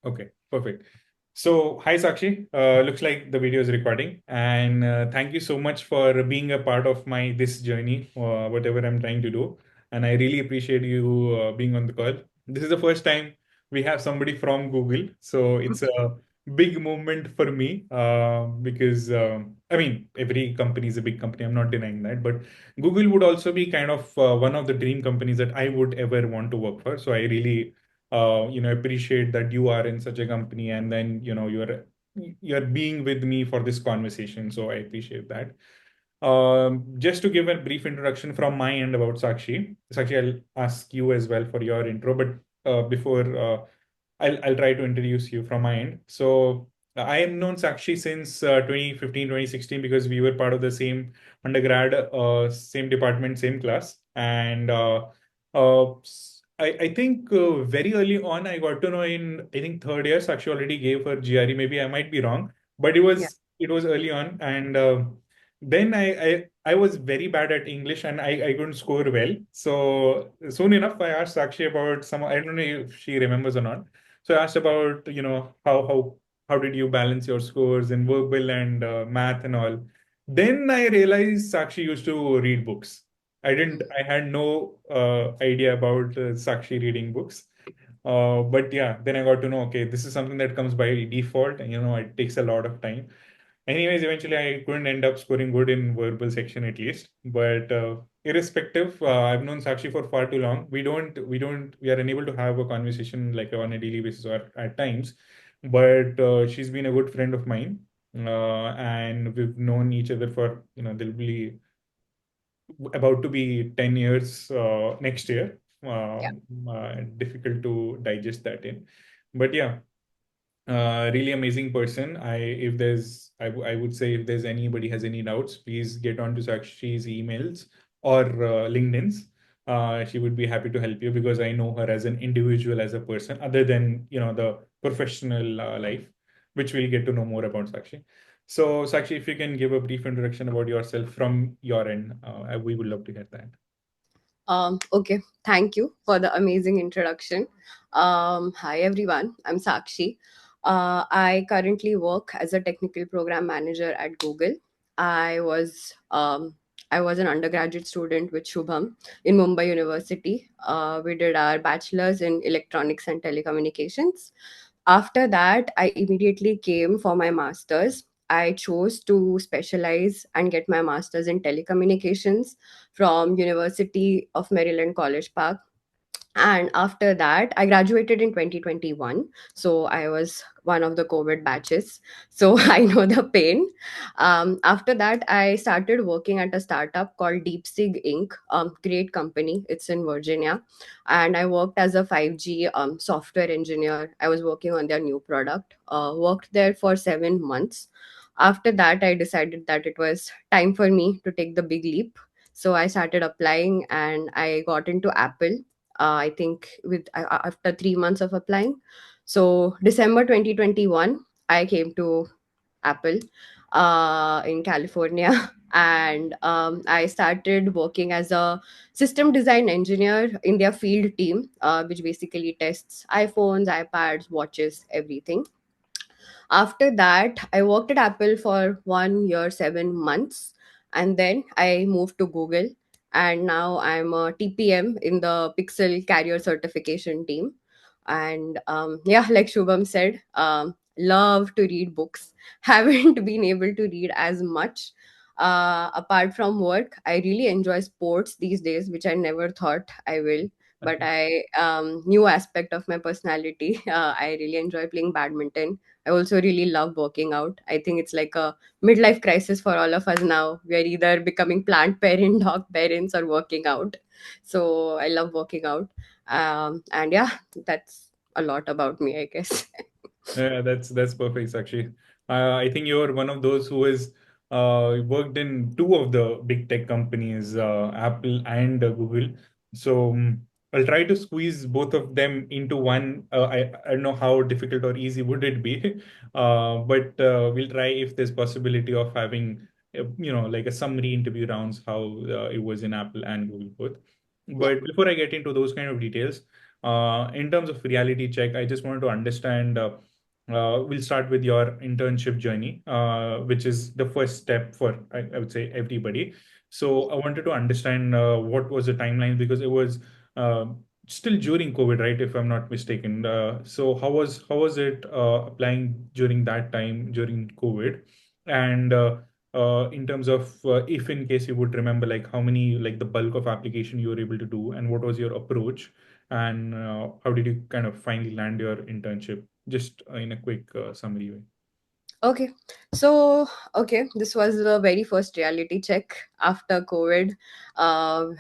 Okay, perfect. So, hi Sakshi. Looks like the video is recording, and thank you so much for being a part of my this journey, whatever I'm trying to do. And I really appreciate you being on the call. This is the first time we have somebody from Google, so it's a big moment for me because I mean every company is a big company. I'm not denying that, but Google would also be kind of one of the dream companies that I would ever want to work for. So I really appreciate that you are in such a company, and then you're being with me for this conversation, so I appreciate that. Just to give a brief introduction from my end about Sakshi, I'll ask you as well for your intro, but before I'll try to introduce you from my end. So I have known Sakshi since 2015 2016 because we were part of the same undergrad, same department, same class. And I think very early on, I got to know in, I think, third year, Sakshi already gave her GRE. Maybe I might be wrong, but Yeah. it was early on. And then I was very bad at English, and I couldn't score well. So soon enough, I asked Sakshi about some, I don't know if she remembers or not. So I asked about, how did you balance your scores in verbal and math and all. Then I realized Sakshi used to read books. I had no idea about Sakshi reading books. But yeah, then I got to know, okay, this is something that comes by default, and it takes a lot of time. Anyways, eventually I couldn't end up scoring good in verbal section at least. But irrespective, I've known Sakshi for far too long. We are unable to have a conversation like on a daily basis or at times. But she's been a good friend of mine, and we've known each other for there'll be about to be 10 years next year. Yeah. Difficult to digest that in, but yeah, really amazing person. I would say if there's anybody has any doubts, please get on to Sakshi's emails or LinkedIn's. She would be happy to help you because I know her as an individual, as a person, other than the professional life, which we'll get to know more about Sakshi. So, Sakshi, if you can give a brief introduction about yourself from your end, we would love to hear that. Okay. Thank you for the amazing introduction. Hi, everyone. I'm Sakshi. I currently work as a technical program manager at Google. I was um, I was an undergraduate student with Shubham in Mumbai University. We did our bachelor's in electronics and telecommunications. After that, I immediately came for my master's. I chose to specialize and get my master's in telecommunications from University of Maryland College Park. And after that, I graduated in 2021. So I was one of the COVID batches. So I know the pain. After that, I started working at a startup called DeepSig Inc. Great company. It's in Virginia. And I worked as a 5G software engineer. I was working on their new product. Worked there for 7 months. After that, I decided that it was time for me to take the big leap. So I started applying and I got into Apple. I think with after 3 months of applying. So December 2021, I came to Apple in California. And I started working as a system design engineer in their field team, which basically tests iPhones, iPads, watches, everything. After that, I worked at Apple for 1 year, 7 months, and then I moved to Google. And now I'm a TPM in the Pixel Carrier Certification team. And yeah, like Shubham said, love to read books. Haven't been able to read as much. Apart from work, I really enjoy sports these days, which I never thought I will. But I new aspect of my personality. I really enjoy playing badminton. I also really love working out. I think it's like a midlife crisis for all of us now. We are either becoming plant parent, dog parents, or working out. So I love working out. And yeah, that's a lot about me, I guess. Yeah, that's perfect, Sakshi. I think you're one of those who has worked in two of the big tech companies, Apple and Google. So I'll try to squeeze both of them into one. I don't know how difficult or easy would it be, but we'll try if there's possibility of having, like a summary interview rounds, how it was in Apple and Google both. Yeah. But before I get into those kind of details, In terms of reality check, I just wanted to understand. We'll start with your internship journey, which is the first step for, I would say, everybody. So I wanted to understand what was the timeline, because it was uh, still during COVID, right? If I'm not mistaken. So how was it applying during that time during COVID? And in terms of if in case you would remember, like how many, like the bulk of application you were able to do, and what was your approach, and how did you kind of finally land your internship? Just in a quick summary way. Okay. So, okay, this was the very first reality check after COVID.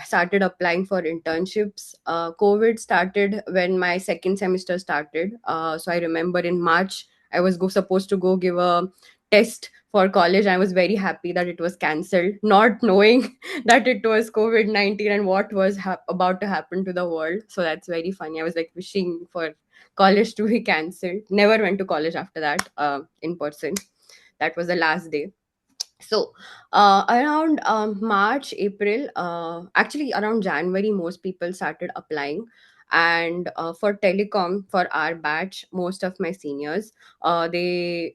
Started applying for internships. COVID started when my second semester started. So I remember in March, I was supposed to go give a test for college. I was very happy that it was cancelled, not knowing that it was COVID-19 and what was about to happen to the world. So that's very funny. I was like wishing for college to be cancelled. Never went to college after that, in person. That was the last day. So around March, April, actually around January, most people started applying. And for telecom, for our batch, most of my seniors, they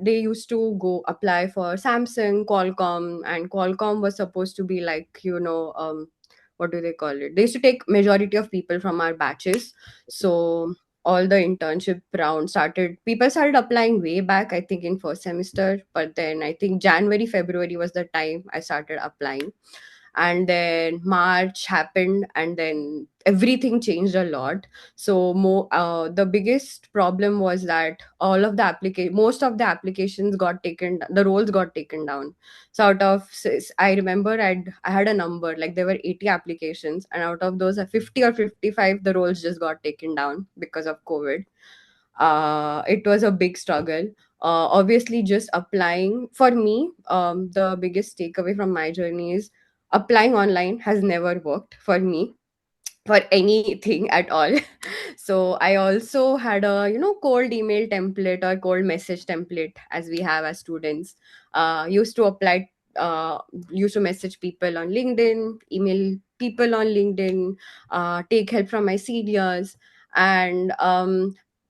used to go apply for Samsung, Qualcomm, and Qualcomm was supposed to be like, what do they call it? They used to take majority of people from our batches. So all the internship round started, people started applying way back, I think in first semester, but then I think January, February was the time I started applying. And then March happened, and then everything changed a lot. So the biggest problem was that most of the applications got taken, the roles got taken down. So I remember I had a number, like there were 80 applications, and out of those 50 or 55, the roles just got taken down because of COVID. It was a big struggle. Obviously, just applying for me, the biggest takeaway from my journey is applying online has never worked for me for anything at all. So I also had a cold email template or cold message template, as we have as students. Used to apply, uh, used to message people on LinkedIn, email people on LinkedIn, take help from my seniors. And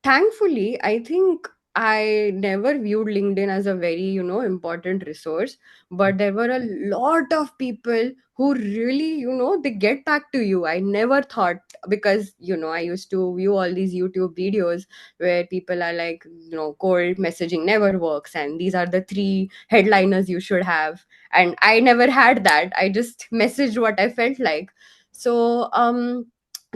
thankfully, I think I never viewed LinkedIn as a very important resource. But there were a lot of people who really, they get back to you. I never thought, because I used to view all these YouTube videos where people are like, cold messaging never works, and these are the three headliners you should have. And I never had that. I just messaged what I felt like. So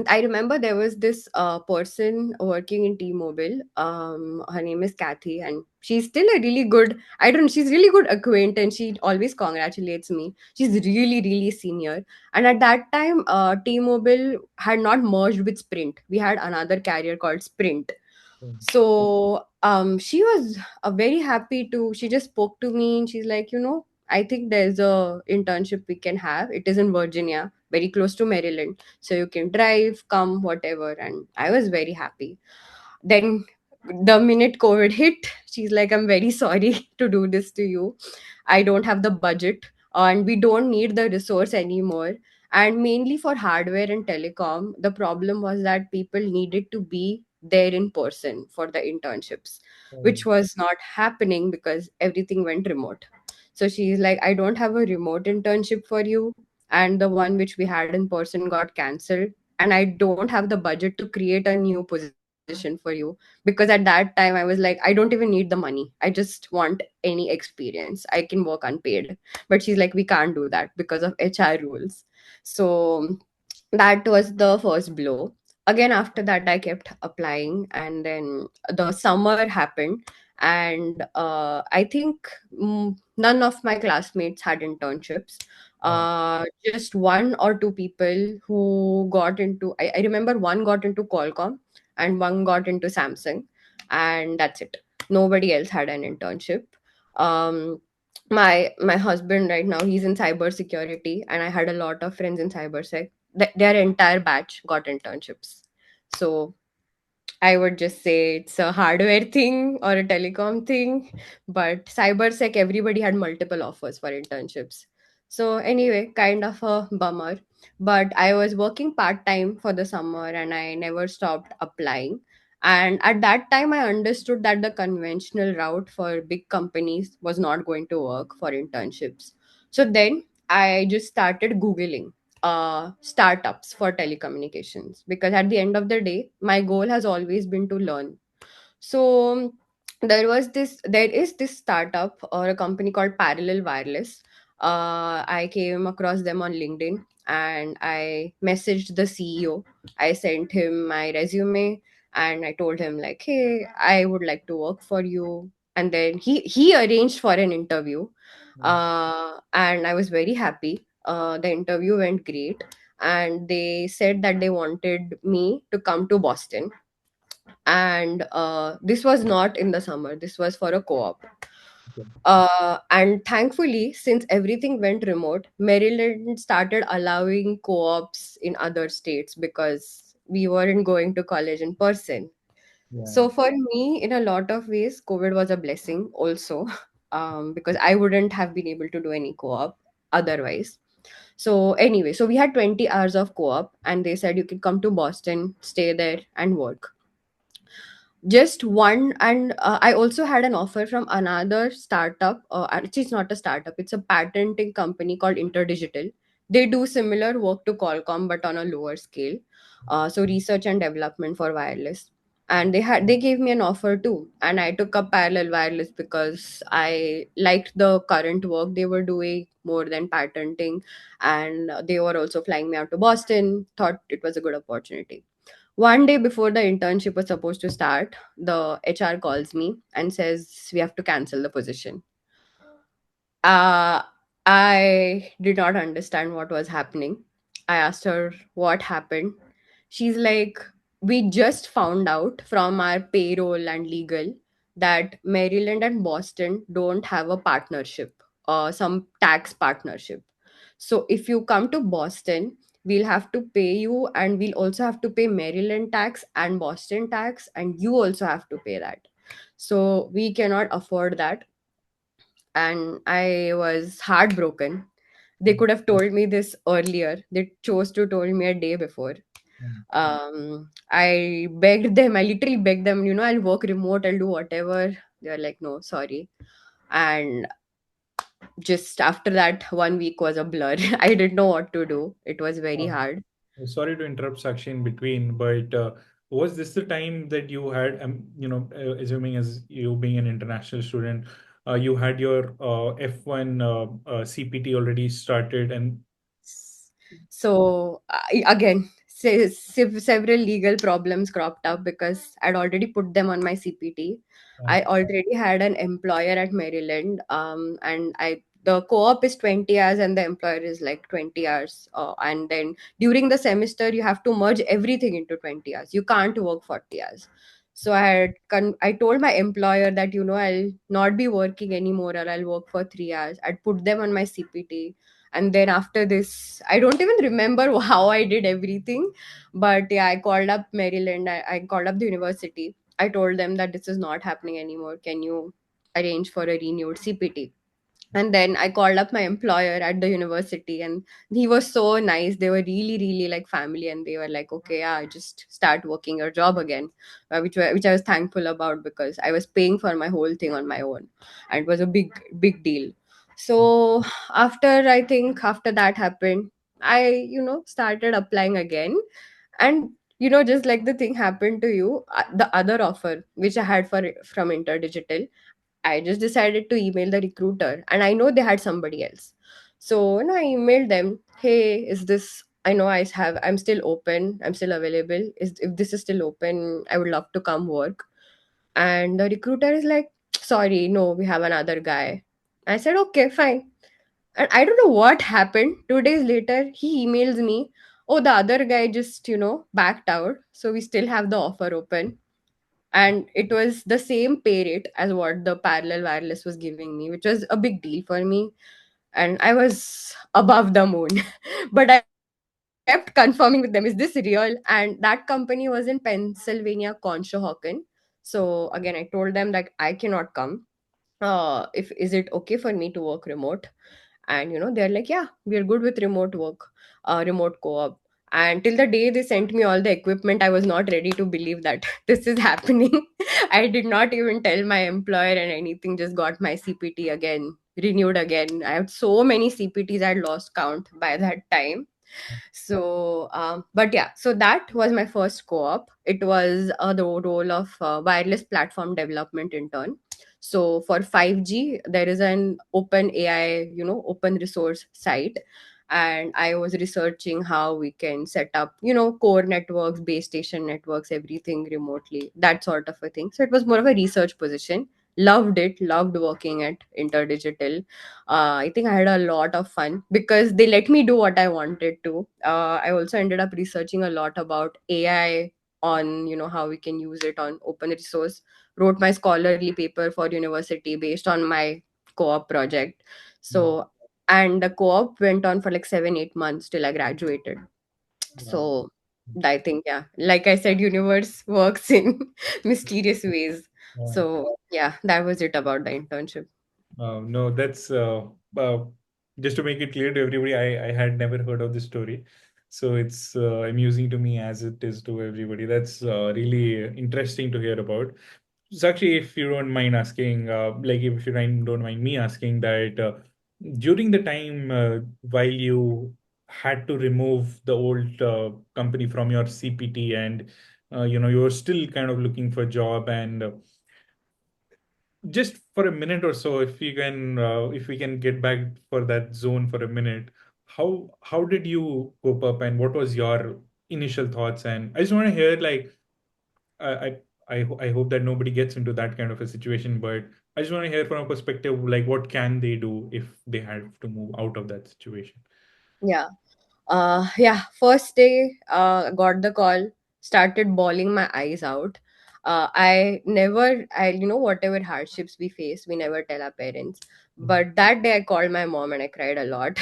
I remember there was this person working in T-Mobile. Her name is Kathy, and she's still a really good, I don't know, she's really good acquaintance. She always congratulates me. She's really, really senior. And at that time, T-Mobile had not merged with Sprint. We had another carrier called Sprint. Mm. So she was very happy to, she just spoke to me and she's like, I think there's a internship we can have. It is in Virginia, very close to Maryland. So you can drive, come, whatever. And I was very happy. Then the minute COVID hit, she's like, I'm very sorry to do this to you. I don't have the budget, and we don't need the resource anymore. And mainly for hardware and telecom, the problem was that people needed to be there in person for the internships, which Mm. was not happening because everything went remote. So she's like, I don't have a remote internship for you. And the one which we had in person got cancelled. And I don't have the budget to create a new position for you, because at that time I was like, I don't even need the money, I just want any experience, I can work unpaid. But she's like, we can't do that because of HR rules. So that was the first blow. Again, after that I kept applying, and then the summer happened. And I think none of my classmates had internships. Oh, Just one or two people who got into, I remember one got into Qualcomm and one got into Samsung, and that's it. Nobody else had an internship. um my husband right now, he's in cybersecurity, and I had a lot of friends in cybersec. Their entire batch got internships. So I would just say it's a hardware thing or a telecom thing, but cybersec, everybody had multiple offers for internships. So anyway, kind of a bummer. But I was working part time for the summer and I never stopped applying. And at that time, I understood that the conventional route for big companies was not going to work for internships. So then I just started Googling startups for telecommunications, because at the end of the day, my goal has always been to learn. So there is this startup or a company called Parallel Wireless. I came across them on LinkedIn and I messaged the CEO. I sent him my resume and I told him like, hey, I would like to work for you. And then he arranged for an interview. And I was very happy. The interview went great, and they said that they wanted me to come to Boston. And this was not in the summer, this was for a co-op. Okay. And thankfully, since everything went remote, Maryland started allowing co-ops in other states because we weren't going to college in person. Yeah. So for me, in a lot of ways, COVID was a blessing also, because I wouldn't have been able to do any co-op otherwise. So anyway, so we had 20 hours of co-op and they said you can come to Boston, stay there and work just one. And I also had an offer from another startup. Actually, it's not a startup, it's a patenting company called InterDigital. They do similar work to Qualcomm but on a lower scale. So research and development for wireless. And they gave me an offer too, and I took up Parallel Wireless because I liked the current work they were doing more than patenting. And they were also flying me out to Boston, thought it was a good opportunity. One day before the internship was supposed to start, the HR calls me and says we have to cancel the position. Uh, I did not understand what was happening. I asked her what happened. She's like, we just found out from our payroll and legal that Maryland and Boston don't have a partnership, some tax partnership. So if you come to Boston, we'll have to pay you, and we'll also have to pay Maryland tax and Boston tax, and you also have to pay that. So we cannot afford that. And I was heartbroken. They could have told me this earlier. They chose to told me a day before. I begged them. I literally begged them. I'll work remote. I'll do whatever. They were like, no, sorry. And just after that, 1 week was a blur. I didn't know what to do. It was very Um, hard. Sorry to interrupt Sakshi in between, but was this the time that you had, assuming as you being an international student, you had your F1 CPT already started and So again, several legal problems cropped up because I'd already put them on my CPT. uh, I already had an employer at Maryland, and I the co-op is 20 hours and the employer is like 20 hours. And then during the semester, you have to merge everything into 20 hours. You can't work 40 hours. So I told my employer that I'll not be working anymore, or I'll work for 3 hours. I'd put them on my CPT, and then after this, I don't even remember how I did everything. But yeah, I called up Maryland. I called up the university. I told them that this is not happening anymore. Can you arrange for a renewed CPT? And then I called up my employer at the university, and he was so nice. They were really really like family, and they were like, okay, yeah, just start working your job again. Which I was thankful about, because I was paying for my whole thing on my own, and it was a big deal. So I think after that happened, I started applying again. And just like the thing happened to you, the other offer which I had from InterDigital, I just decided to email the recruiter, and I know they had somebody else. So, I emailed them, hey, is this, I know I'm still open, I'm still available. If this is still open, I would love to come work. And the recruiter is like, sorry, no, we have another guy. I said, okay, fine. And I don't know what happened. 2 days later, he emails me, oh, the other guy just, backed out. So we still have the offer open, and it was the same pay rate as what the Parallel Wireless was giving me, which was a big deal for me. And I was above the moon. But I kept confirming with them, is this real? And that company was in Pennsylvania, Conshohocken. So again, I told them that I cannot come. If is it okay for me to work remote? And they're like, yeah, we're good with remote work, remote co-op. And till the day they sent me all the equipment, I was not ready to believe that this is happening. I did not even tell my employer and anything, just got my CPT again, renewed again. I have so many CPTs, I had lost count by that time. So, but yeah, so that was my first co-op. It was the role of wireless platform development intern. So for 5G, there is an open AI, open resource site. And I was researching how we can set up, core networks, base station networks, everything remotely, that sort of a thing. So it was more of a research position. Loved it, loved working at InterDigital. I think I had a lot of fun because they let me do what I wanted to. I also ended up researching a lot about AI, on how we can use it on open resource. Wrote my scholarly paper for university based on my co-op project. Wow. So, and the co-op went on for like 7-8 months till I graduated. Wow. So I think, yeah, like I said, universe works in mysterious ways. Wow. So yeah, that was it about the internship. No, that's just to make it clear to everybody, I had never heard of this story. So it's amusing to me as it is to everybody. That's really interesting to hear about. Sakshi, if you don't mind asking, like if you don't mind me asking that during the time while you had to remove the old company from your CPT and you were still kind of looking for a job and just for a minute or so, if we can get back for that zone for a minute, how did you cope up and what was your initial thoughts? And I just want to hear like I I I hope that nobody gets into that kind of a situation, but I just want to hear from a perspective like what can they do if they have to move out of that situation? Yeah. Yeah, first day, got the call, started bawling my eyes out. Whatever hardships we face, we never tell our parents. But that day I called my mom and I cried a lot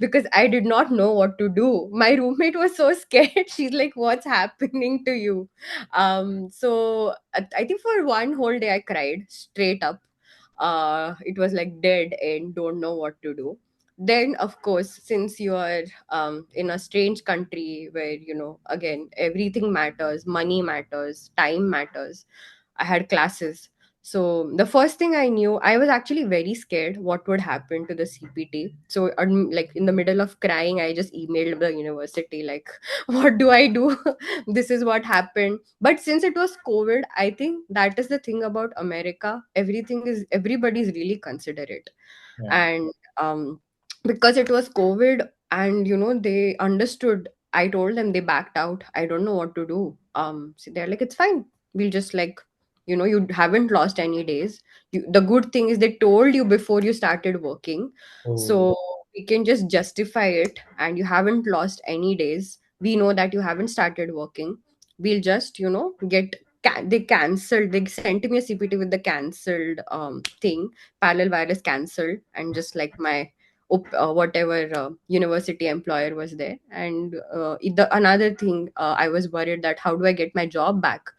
because I did not know what to do. My roommate was so scared. She's like, what's happening to you? So I think for one whole day I cried straight up. It was like dead and don't know what to do. Then of course, since you are in a strange country where again everything matters, money matters, time matters, I had classes. So the first thing I knew, I was actually very scared what would happen to the CPT. So like in the middle of crying, I just emailed the university like, what do I do? This is what happened. But since it was COVID, I think that is the thing about America. Everybody's really considerate. Yeah. And because it was COVID, and they understood. I told them, they backed out. I don't know what to do. So they're like, it's fine, we'll just like, you haven't lost any days. The good thing is they told you before you started working, Oh, so we can just justify it, and you haven't lost any days. We know that you haven't started working. We'll just they cancelled, they sent me a CPT with the cancelled thing, parallel wireless cancelled, and just like my whatever university employer was there. And another thing, I was worried that how do I get my job back.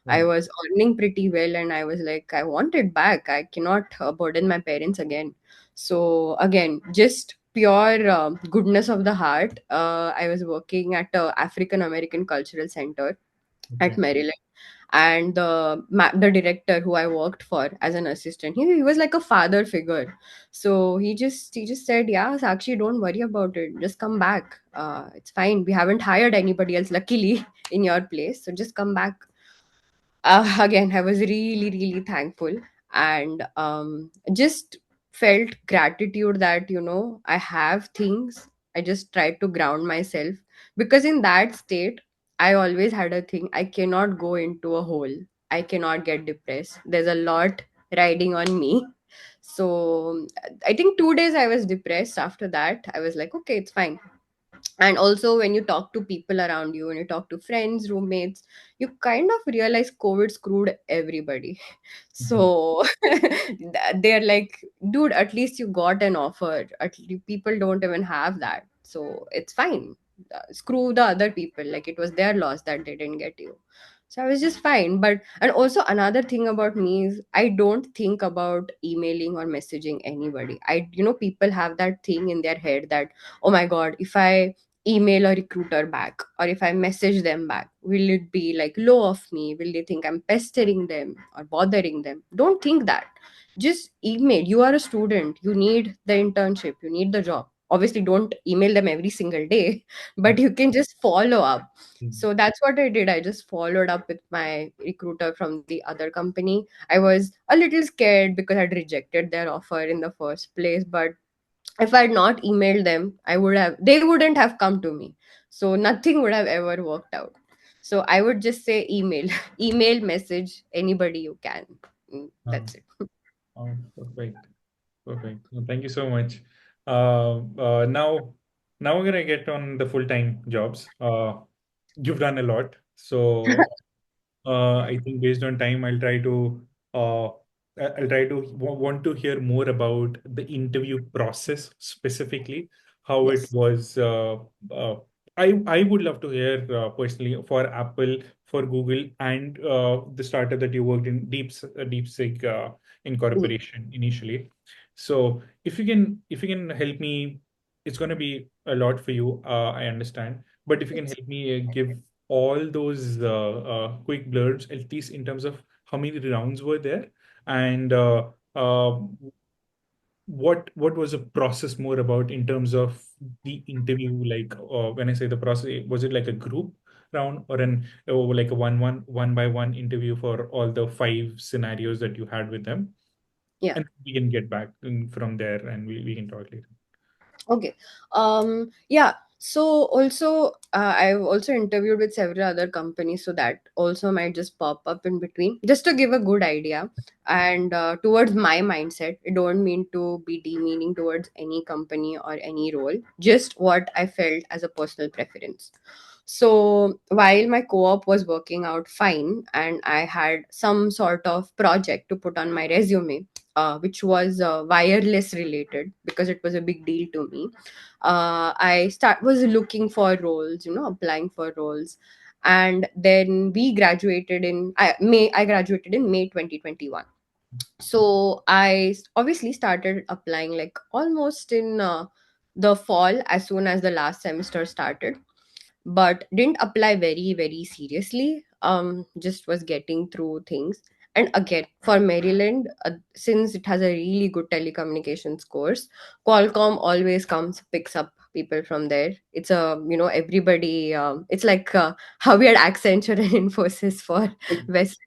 I yeah. was earning pretty well, and I was like, I want it back. I cannot burden my parents again. So again, just pure goodness of the heart, I was working at a African American cultural center at Okay. Maryland. And the director who I worked for as an assistant, he was like a father figure. So he just said, yeah, Sakshi, don't worry about it, just come back. It's fine, we haven't hired anybody else luckily in your place, so just come back. Again, I was really really thankful. And just felt gratitude that I have things. I just tried to ground myself, because in that state I always had a thing: I cannot go into a hole, I cannot get depressed, there's a lot riding on me. So I think 2 days I was depressed. After that I was like, okay, it's fine. And also, when you talk to people around you, when you talk to friends, roommates, you kind of realize COVID screwed everybody. Mhm. So they're like, dude, at least you got an offer. At least people don't even have that, so it's fine. Screw the other people, like it was their loss that they didn't get you. So I was just fine. But, and also another thing about me is I don't think about emailing or messaging anybody. People have that thing in their head that, oh my God, if I email a recruiter back or if I message them back, will it be like low of me? Will they think I'm pestering them or bothering them? Don't think that. Just email. You are a student. You need the internship. You need the job. Obviously, don't email them every single day, but you can just follow up. Mm. So that's what I did. I just followed up with my recruiter from the other company. I was a little scared because I'd rejected their offer in the first place. But if I had not emailed them, they wouldn't have come to me. So nothing would have ever worked out. So I would just say email, email, message, anybody you can. Uh, That's it. Perfect. Perfect. Well, thank you so much. Now, we're gonna get on the full-time jobs. You've done a lot, so I think based on time, uh, I'll try to want to hear more about the interview process specifically, how it Yes. was. I would love to hear personally for Apple, for Google, and the startup that you worked in, DeepSig Mm. Incorporation initially. So if you can help me, it's going to be a lot for you. I understand, but if you can Yes. help me give all those quick blurbs, at least in terms of how many rounds were there, and uh, what was the process more about in terms of the interview? Like when I say the process, was it like a group round or like a one by one interview for all the five scenarios that you had with them? Yeah. And we can get back from there, and we can talk later. Okay. Yeah. So also, I've also interviewed with several other companies, so that also might just pop up in between, just to give a good idea. And towards my mindset, I don't mean to be demeaning towards any company or any role, just what I felt as a personal preference. So while my co-op was working out fine, and I had some sort of project to put on my resume, which was wireless related because it was a big deal to me. I was looking for roles, applying for roles, and then we graduated in May. I graduated in May 2021. So I obviously started applying like almost in the fall, as soon as the last semester started, but didn't apply very very seriously. Just was getting through things. And again, for Maryland, since it has a really good telecommunications course, Qualcomm always comes, picks up people from there. It's a, everybody, it's like how we had Accenture and Infosys for Like, West.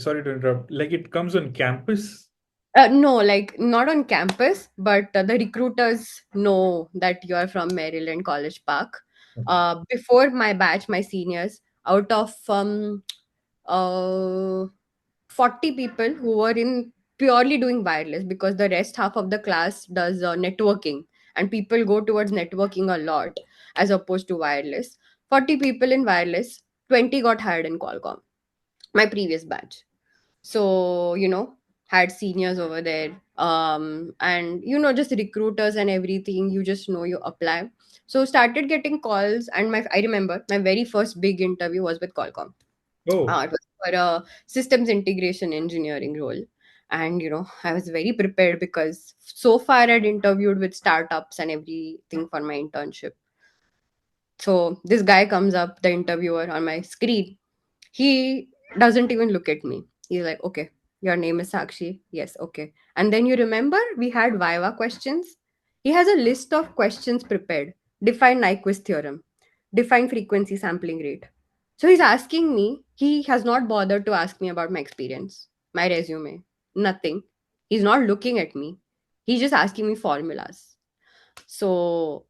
sorry to interrupt. Like it comes on campus. No, like not on campus, but the recruiters know that you are from Maryland College Park. Okay. Before my batch, my seniors, out of uh, 40 people who were in purely doing wireless, because the rest half of the class does networking, and people go towards networking a lot as opposed to wireless. 40 people in wireless, 20 got hired in Qualcomm, my previous batch. So had seniors over there, and just recruiters and everything, you just you apply. So started getting calls, and I remember my very first big interview was with Qualcomm. Oh, It was for a systems integration engineering role. And I was very prepared because so far I'd interviewed with startups and everything for my internship. So this guy comes up, the interviewer, on my screen. He doesn't even look at me. He's like, okay, your name is Sakshi. Yes, okay. And then you remember we had Viva questions? He has a list of questions prepared. Define Nyquist theorem. Define frequency sampling rate. So he's asking me, he has not bothered to ask me about my experience, my resume, nothing. He's not looking at me. He's just asking me formulas. So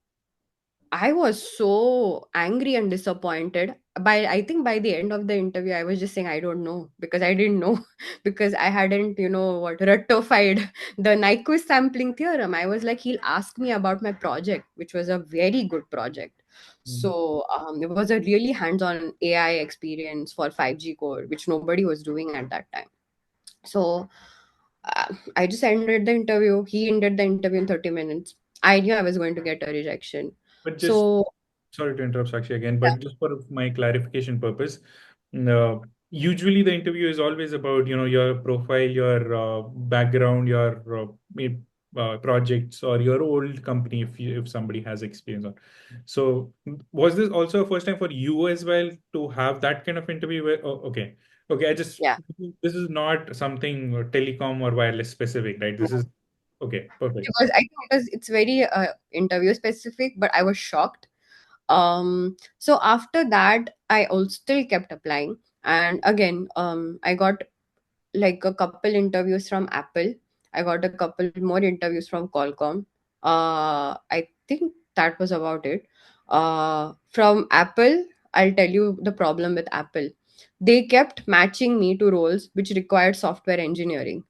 I was so angry and disappointed. I think by the end of the interview, I was just saying I don't know, because I didn't know, because I hadn't, rectified the Nyquist sampling theorem. I was like, he'll ask me about my project, which was a very good project. mm. So it was a really hands-on AI experience for 5G core, which nobody was doing at that time. So I just ended the interview. He ended the interview in 30 minutes. I knew I was going to get a rejection. But just So sorry to interrupt, Sakshi, again, yeah. but just for my clarification purpose, uh, usually the interview is always about, your profile, your background, your projects, or your old company, if somebody has experience on. So was this also a first time for you as well to have that kind of interview where, oh, okay, okay, I just, Yeah. this is not something telecom or wireless specific, right? This is okay, perfect. Because I think it's very interview specific, but I was shocked. So after that, I also still kept applying, and again, I got like a couple interviews from Apple. I got a couple more interviews from Qualcomm. I think that was about it. From Apple, I'll tell you the problem with Apple. They kept matching me to roles which required software engineering.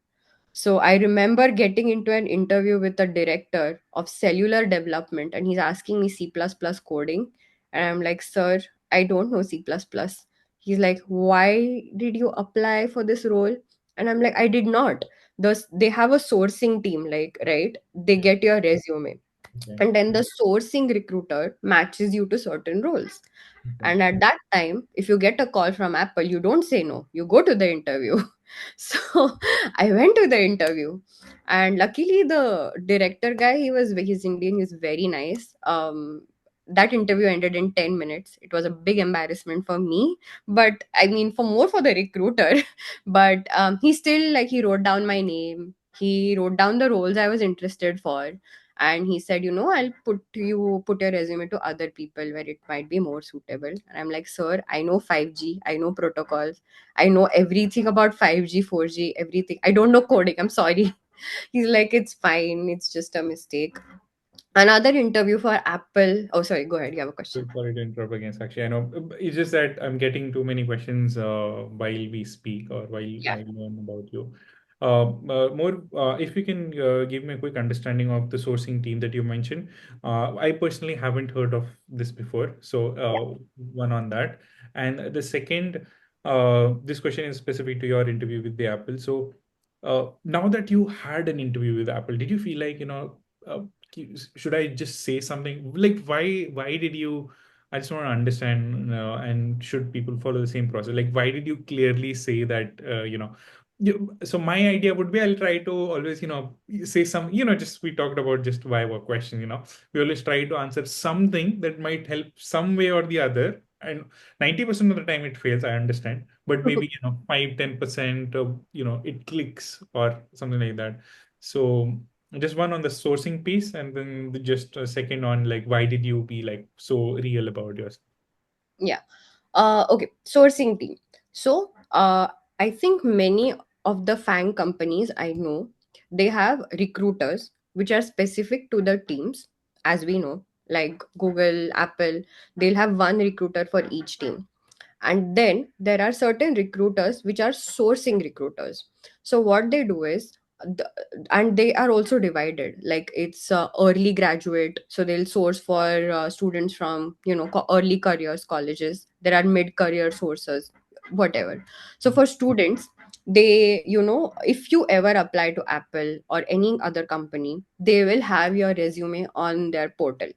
So I remember getting into an interview with the director of cellular development, and he's asking me C++ coding. And I'm like, sir, I don't know C++. He's like, why did you apply for this role? And I'm like, I did not. They have a sourcing team, like, right? They Okay, get your resume, okay, and then the sourcing recruiter matches you to certain roles. okay. And at that time, if you get a call from Apple, you don't say no, you go to the interview. So I went to the interview, and luckily the director guy, he's Indian, he's very nice. That interview ended in 10 minutes. It was a big embarrassment for me, but I mean, for more for the recruiter. But he still, like, he wrote down my name, he wrote down the roles I was interested for, and he said, I'll put your resume to other people where it might be more suitable. And I'm like, sir, I know 5G, I know protocols, I know everything about 5G, 4G, everything. I don't know coding, I'm sorry. He's like, it's fine, it's just a mistake. Another interview for Apple. Oh, sorry, go ahead, you have a So question. sorry to interrupt again, Sakshi. I know it's just that I'm getting too many questions while we speak or while Yeah. I learn about you. More, if you can give me a quick understanding of the sourcing team that you mentioned. I personally haven't heard of this before. So, one on that. And the second, this question is specific to your interview with the Apple. So, now that you had an interview with Apple, did you feel like, uh, should I just say something like why did you, I just want to understand, and should people follow the same process? Like, why did you clearly say that, so my idea would be I'll try to always, say some, just we talked about just why work question, we always try to answer something that might help some way or the other. And 90% of the time it fails, I understand. But maybe, 5-10% of, it clicks or something like that. So just one on the sourcing piece, and then just a second on like why did you be like so real about yours? Yeah. Okay, sourcing team. So, I think many of the FAANG companies I know, they have recruiters which are specific to the teams, as we know, like Google, Apple, they'll have one recruiter for each team. And then there are certain recruiters which are sourcing recruiters. So what they do is, the, and they are also divided, like it's early graduate, so they'll source for students from early careers colleges. There are mid career sources, whatever. So for students, they, if you ever apply to Apple or any other company, they will have your resume on their portal.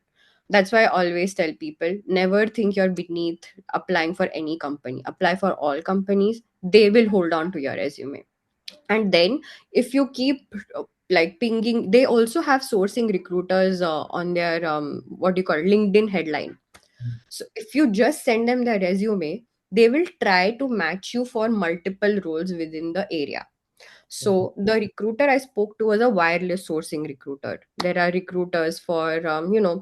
That's why I always tell people, never think you're beneath applying for any company. Apply for all companies. They will hold on to your resume. And then if you keep like pinging, they also have sourcing recruiters on their what do you call it, LinkedIn headline. So if you just send them their resume, they will try to match you for multiple roles within the area. So the recruiter I spoke to was a wireless sourcing recruiter. There are recruiters for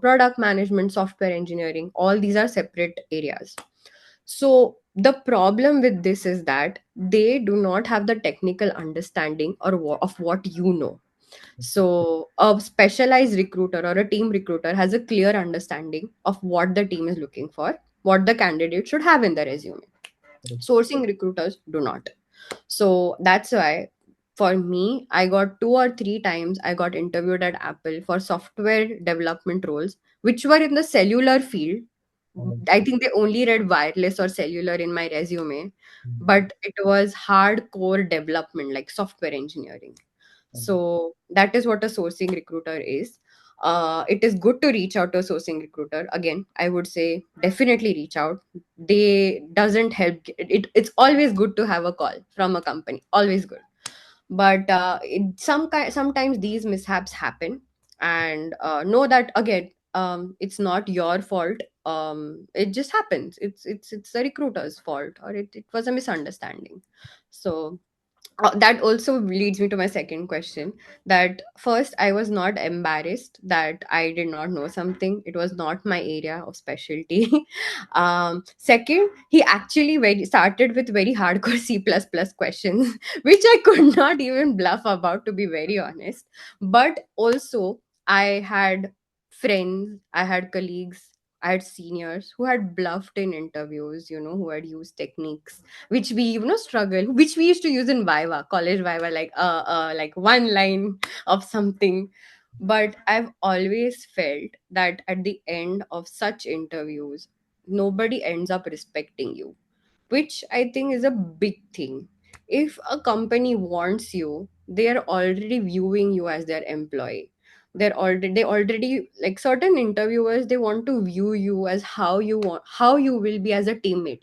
product management, software engineering. All these are separate areas. So the problem with this is that they do not have the technical understanding of what you know. So a specialized recruiter or a team recruiter has a clear understanding of what the team is looking for, what the candidate should have in the resume. Sourcing recruiters do not. So that's why for me, I got 2 or 3 times I got interviewed at Apple for software development roles, which were in the cellular field. I think they only read wireless or cellular in my resume, but it was hardcore development, like software engineering. So that is what a sourcing recruiter is. It is good to reach out to a sourcing recruiter. Again, I would say definitely reach out. They doesn't help it's always good to have a call from a company, always good. But sometimes these mishaps happen, and know that again, it's not your fault. It just happens. It's the recruiter's fault, or it was a misunderstanding. So that also leads me to my second question, that first, I was not embarrassed that I did not know something. It was not my area of specialty. Second, he actually started with very hardcore C++ questions, which I could not even bluff about, to be very honest. But also, I had friends, I had colleagues, I had seniors who had bluffed in interviews, who had used techniques which we struggle, which we used to use in viva, college viva, like one line of something. But I've always felt that at the end of such interviews, nobody ends up respecting you, which I think is a big thing. If a company wants you, they are already viewing you as their employee. They already, like, certain interviewers, they want to view you as how you will be as a teammate,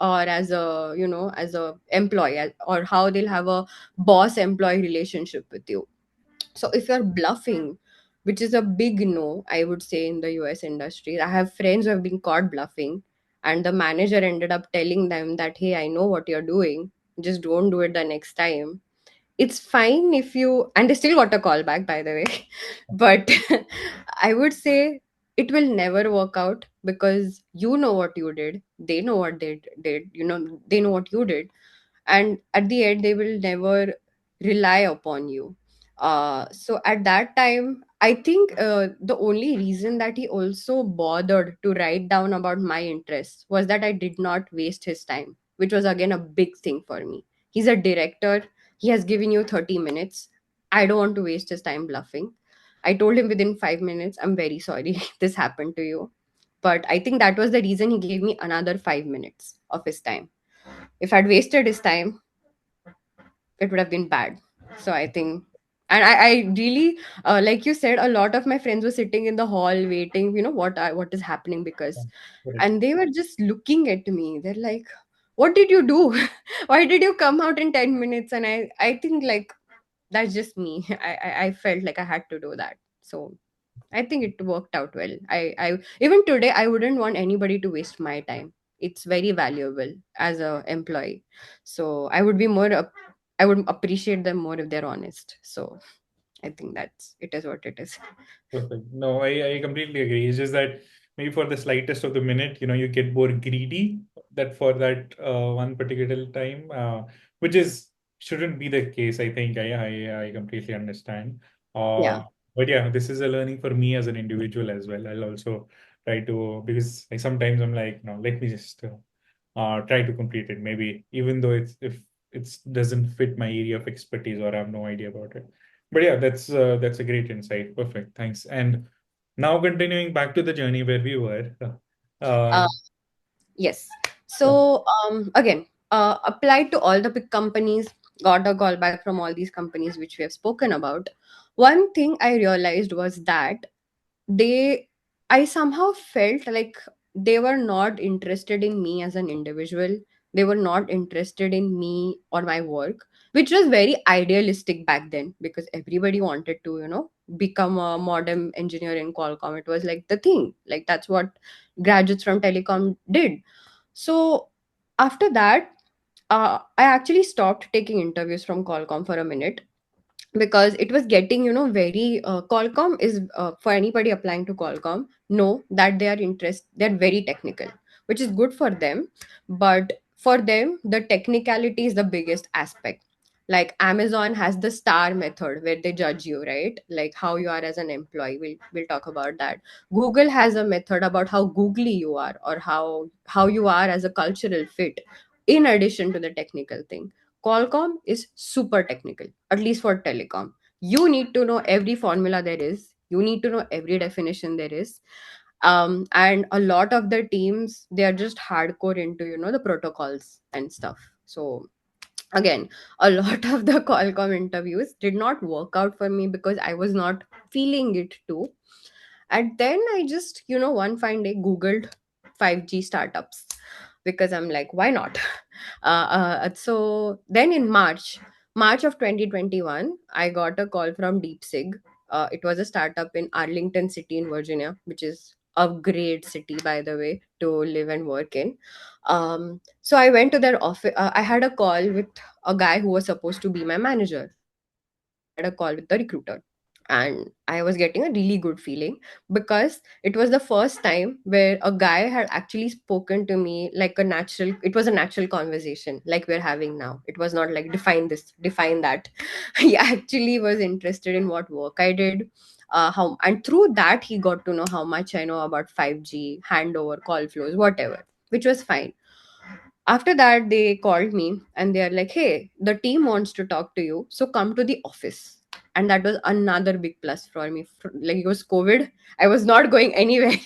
or as a as a employee, or how they'll have a boss employee relationship with you. So if you're bluffing, which is a big no, I would say, in the US industry. I have friends who have been caught bluffing, and the manager ended up telling them that, hey, I know what you're doing, just don't do it the next time. It's fine if you, and they still got a call back, by the way. But I would say it will never work out, because you know what you did, they know what they did, they know what you did, and at the end they will never rely upon you. So at that time, I think the only reason that he also bothered to write down about my interests was that I did not waste his time, which was again a big thing for me. He's a director, he has given you 30 minutes. I don't want to waste his time bluffing. I told him within 5 minutes, I'm very sorry this happened to you. But I think that was the reason he gave me another 5 minutes of his time. If I'd wasted his time, it would have been bad. So I think, and I really, like you said, a lot of my friends were sitting in the hall waiting, what is happening, because, Correct. and they were just looking at me. They're like, what did you do? Why did you come out in 10 minutes? And I think, like, that's just me. I felt like I had to do that. So I think it worked out well. I even today, I wouldn't want anybody to waste my time. It's very valuable as a employee. So I would appreciate them more if they're honest. So I think it is what it is. Perfect. No, I completely agree. It's just that maybe for the slightest of the minute, you get more greedy that for that one particular time, which is shouldn't be the case. I think I completely understand. Yeah. Uh, but yeah, this is a learning for me as an individual as well. I'll also try to, because like sometimes I'm like, no, let me just try to complete it. Maybe even though if it doesn't fit my area of expertise or I have no idea about it. But yeah, that's a great insight. Perfect. Thanks. And now continuing back to the journey where we were. Uh, Uh, yes. yeah. So again, applied to all the big companies, got a call back from all these companies which we have spoken about. One thing I realized was that they I somehow felt like they were not interested in me as an individual. They were not interested in me or my work, which was very idealistic back then, because everybody wanted to become a modem engineer in Qualcomm. It was like the thing, like that's what graduates from telecom did. So after that, I actually stopped taking interviews from Qualcomm for a minute, because it was getting very Qualcomm is, for anybody applying to Qualcomm, know that they're very technical, which is good for them. But for them, the technicality is the biggest aspect. Like Amazon has the star method where they judge you, right? Like how you are as an employee. We'll talk about that. Google has a method about how googly you are, or how you are as a cultural fit, in addition to the technical thing. Qualcomm is super technical, at least for telecom. You need to know every formula there is. You need to know every definition there is. And a lot of the teams, they are just hardcore into the protocols and stuff. So Again, a lot of the Qualcomm interviews did not work out for me because I was not feeling it too. And then I just, one fine day Googled 5G startups because I'm like, why not? So then in March of 2021, I got a call from DeepSig. It was a startup in Arlington City in Virginia, which is a great city, by the way, to live and work in. So I went to their office. I had a call with a guy who was supposed to be my manager. I had a call with the recruiter, and I was getting a really good feeling because it was the first time where a guy had actually spoken to me like a natural. It was a natural conversation like we're having now. It was not like define this, define that. He actually was interested in what work I did. How, and through that he got to know how much I know about 5G, handover, call flows, whatever, which was fine. After that, they called me and they are like, hey, the team wants to talk to you, so come to the office. And that was another big plus for me. Like, it was COVID, I was not going anywhere.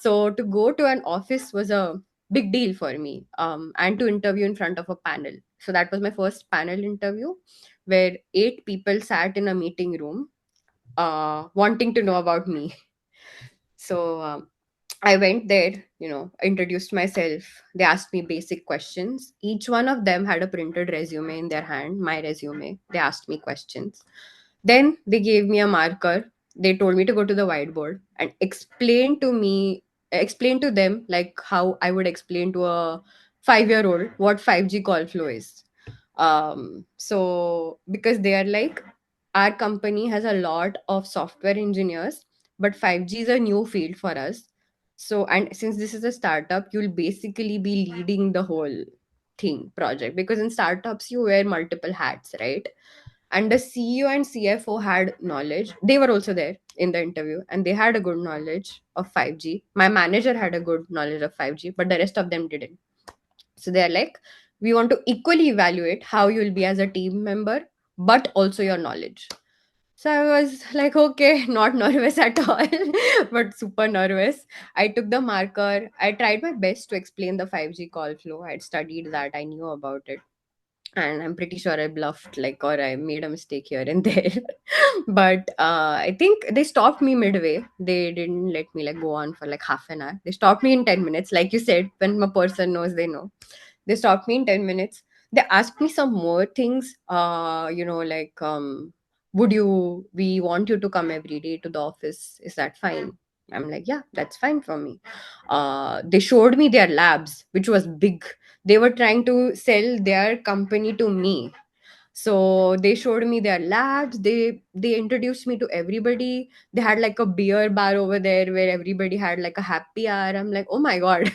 So to go to an office was a big deal for me, and to interview in front of a panel. So that was my first panel interview, where 8 people sat in a meeting room, wanting to know about me. So I went there, introduced myself. They asked me basic questions. Each one of them had a printed resume in their hand, my resume. They asked me questions. Then they gave me a marker. They told me to go to the whiteboard and explain to them like how I would explain to a 5-year-old what 5G call flow is. So because they are like, our company has a lot of software engineers, but 5G is a new field for us. So, and since this is a startup, you'll basically be leading the whole thing project, because in startups you wear multiple hats, right? And the CEO and CFO had knowledge. They were also there in the interview and they had a good knowledge of 5G. My manager had a good knowledge of 5G, but the rest of them didn't. So they're like, we want to equally evaluate how you'll be as a team member, but also your knowledge. So I was like, okay, not nervous at all, but super nervous. I took the marker. I tried my best to explain the 5G call flow. I had studied that, I knew about it. And I'm pretty sure I bluffed, like, or I made a mistake here and there. But I think they stopped me midway. They didn't let me like go on for like half an hour. They stopped me in 10 minutes. Like you said, when a person knows, they know. They stopped me in 10 minutes. They asked me some more things, like, would you, we want you to come every day to the office. Is that fine? I'm like, yeah, that's fine for me. They showed me their labs, which was big. They were trying to sell their company to me. So they showed me their labs. They introduced me to everybody. They had like a beer bar over there where everybody had like a happy hour. I'm like, oh my god.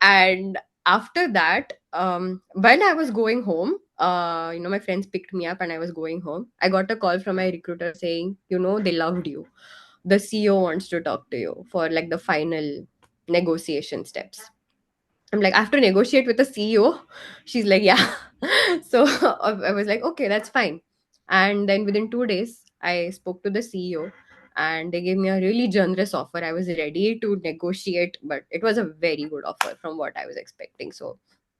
And after that, while I was going home, my friends picked me up and I was going home. I got a call from my recruiter saying, they loved you. The CEO wants to talk to you for like the final negotiation steps. I'm like, I have to negotiate with the CEO. She's like, yeah. So I was like, okay, that's fine. And then within 2 days, I spoke to the CEO and they gave me a really generous offer. I was ready to negotiate, but it was a very good offer from what I was expecting. So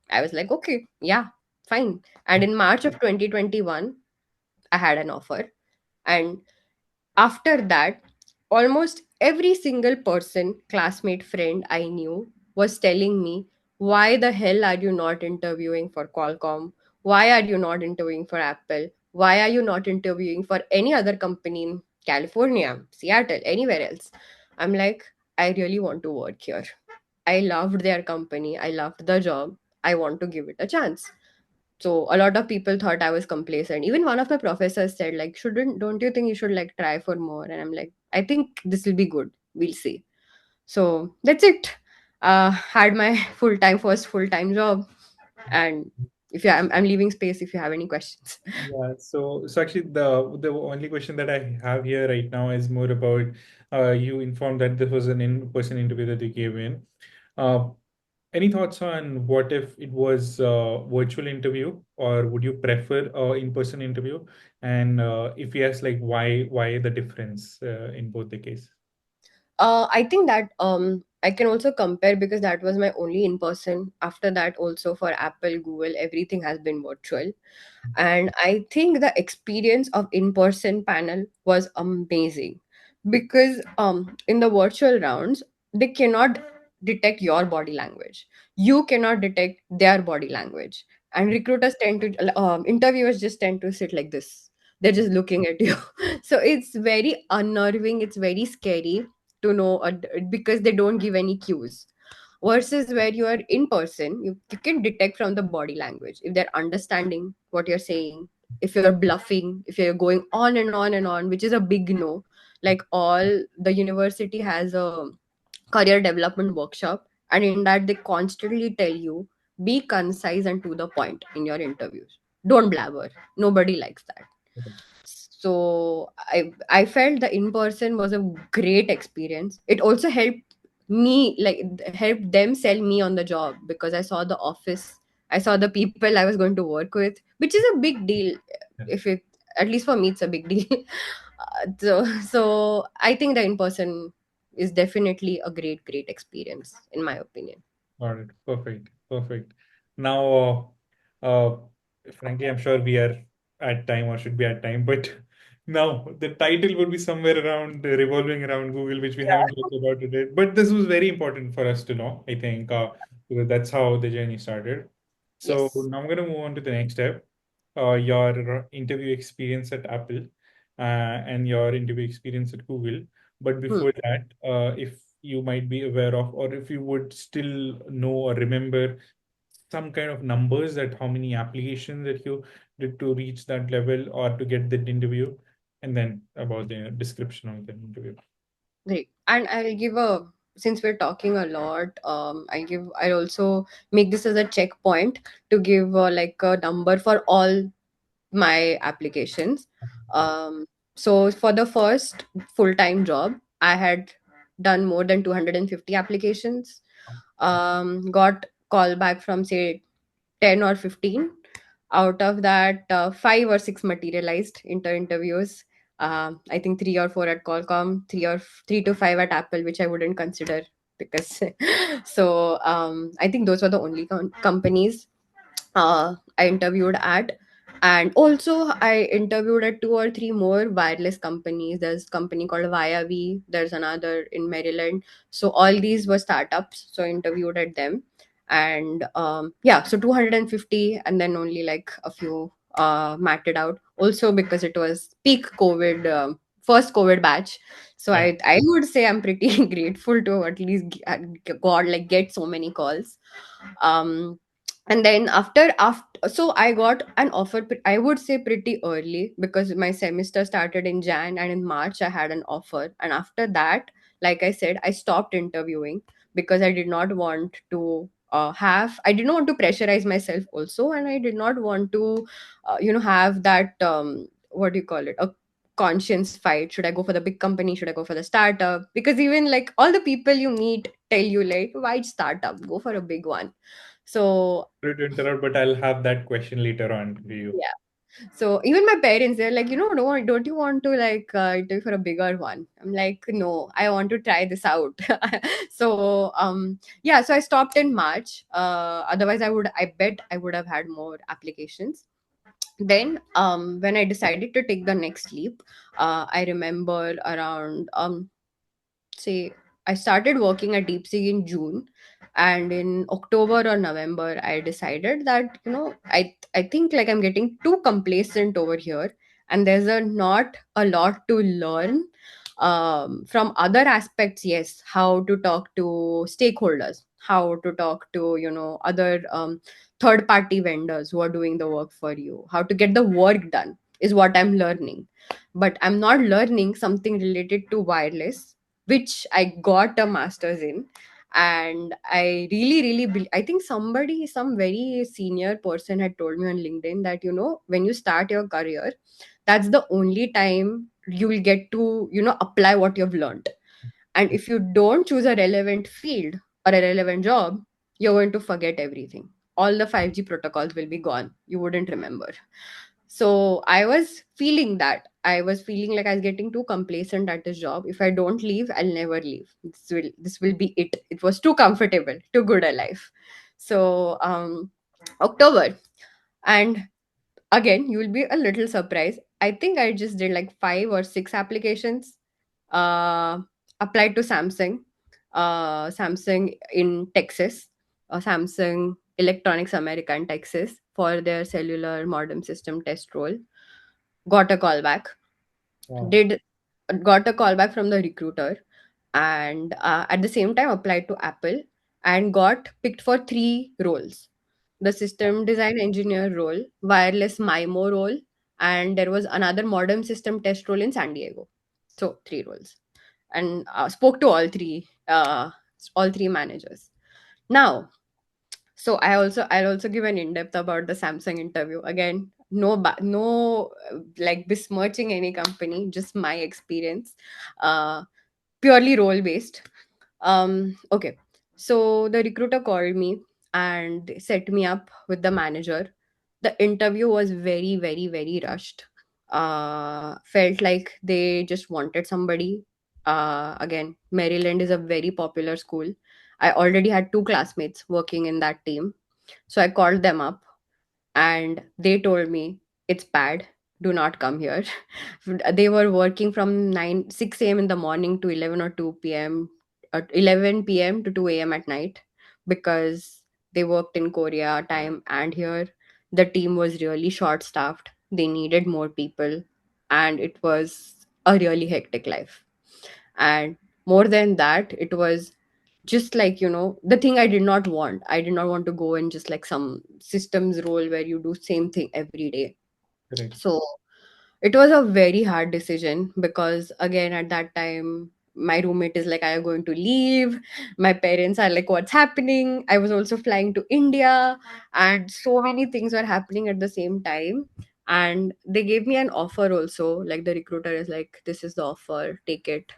I was like, okay, yeah, fine. And in March of 2021, I had an offer. And after that, almost every single person, classmate, friend I knew was telling me, why the hell are you not interviewing for Qualcomm? Why are you not interviewing for Apple? Why are you not interviewing for any other company in California, Seattle, anywhere else? I'm like, I really want to work here. I loved their company. I loved the job. I want to give it a chance. So a lot of people thought I was complacent. Even one of my professors said, like, don't you think you should like try for more? And I'm like, I think this will be good. We'll see. So that's it. Had my first full time job. And if you, I'm leaving space if you have any questions. Yeah, so actually the only question that I have here right now is more about you informed that this was an in-person interview that you gave in. Uh, any thoughts on what if it was a virtual interview, or would you prefer in-person interview? And if yes, like why the difference in both the cases? I think that I can also compare because that was my only in person. After that, also for Apple, Google, everything has been virtual. And I think the experience of in person panel was amazing because in the virtual rounds, they cannot detect your body language. You cannot detect their body language. And recruiters tend to, interviewers just tend to sit like this. They're just looking at you. So it's very unnerving. It's very scary to know because they don't give any cues versus where you are in person, you can detect from the body language if they're understanding what you're saying, if you're bluffing, if you're going on and on and on, which is a big no. Like all the university has a career development workshop, and in that they constantly tell you be concise and to the point in your interviews. Don't blabber. Nobody likes that. So I felt the in person was a great experience. It also helped me, like helped them sell me on the job because I saw the office, I saw the people I was going to work with, which is a big deal. If it, at least for me, it's a big deal. So I think the in person is definitely a great experience in my opinion. Got it. Perfect. Perfect. Now, frankly, I'm sure we are at time or should be at time, but now the title would be somewhere around revolving around Google, which we haven't talked about today. But this was very important for us to know, I think, because that's how the journey started. So Yes. now I'm going to move on to the next step, your interview experience at Apple, and your interview experience at Google. But Hmm. before that, if you might be aware of, or if you would still know or remember some kind of numbers that how many applications that you did to reach that level or to get that interview, and then about the description of the interview. Great. And I'll give a, since we're talking a lot, I'll also make this as a checkpoint to give like a number for all my applications. Um, so for the first full-time job, I had done more than 250 applications. Got call back from say 10 or 15. Out of that, five or six materialized interviews. I think three or four at Qualcomm, three to five at Apple, which I wouldn't consider because so I think those were the only companies I interviewed at. And also, I interviewed at two or three more wireless companies. There's a company called Viavi. There's another in Maryland. So all these were startups. So I interviewed at them, and yeah, so 250, and then only like a few matted out. Also because it was peak COVID, first COVID batch. So Yeah. I would say I'm pretty grateful to at least God like get so many calls. um and then after so I got an offer, I would say pretty early because my semester started in Jan, and in March I had an offer. And after that, like I said, I stopped interviewing because I did not want to I did not want to pressurize myself also, and I did not want to have that what do you call it, a conscience fight. Should I go for the big company, should I go for the startup? Because even like all the people you meet tell you like, why startup, go for a big one. So Sorry to interrupt, but I'll have that question later on to you. yeah. So even my parents, they're like, don't you want to like do for a bigger one? I'm like, no, I want to try this out. So yeah, so I stopped in March. Otherwise, I bet I would have had more applications. Then when I decided to take the next leap, I remember around say I started working at DeepSig in June, and in October or November I decided that I think like I'm getting too complacent over here, and there's a not a lot to learn from other aspects. Yes, how to talk to stakeholders, how to talk to other third party vendors who are doing the work for you, how to get the work done is what I'm learning. But I'm not learning something related to wireless, which I got a master's in. And I I think some very senior person had told me on LinkedIn that, when you start your career, that's the only time you will get to, apply what you've learned. And if you don't choose a relevant field or a relevant job, you're going to forget everything. All the 5G protocols will be gone. You wouldn't remember. So I was feeling like I was getting too complacent at this job. If I don't leave, I'll never leave. This will be it. It was too comfortable, too good a life. So October, and again, you will be a little surprised. I think I just did like 5 or 6 applications. Uh, Applied to Samsung in Texas, Samsung Electronics America in Texas for their cellular modem system test role. Got a call back. Wow. Did Got a call back from the recruiter, and at the same time applied to Apple and got picked for 3 roles: the system design engineer role, wireless MIMO role, and there was another modem system test role in San Diego. So 3 roles, and spoke to all three managers. Now, so I'll also give an in-depth about the Samsung interview. Again, no like besmirching any company, just my experience. Uh Purely role based. Okay. So the recruiter called me and set me up with the manager. The interview was very, very, very rushed. Felt like they just wanted somebody. Again, Maryland is a very popular school. I already had 2 classmates working in that team. So I called them up and they told me it's bad, do not come here. They were working from 6 a.m. in the morning to 11 or 2 p.m., 11 p.m. to 2 a.m. at night, because they worked in Korea time, and here the team was really short staffed. They needed more people, and it was a really hectic life. And more than that, it was just like, the thing I did not want to go in just like some systems role where you do same thing every day. Correct. So it was a very hard decision, because again, at that time, my roommate is like, "Are you going to leave?" My parents are like, "What's happening?" I was also flying to India, and so many things were happening at the same time. And they gave me an offer also. Like, the recruiter is like, "This is the offer, take it,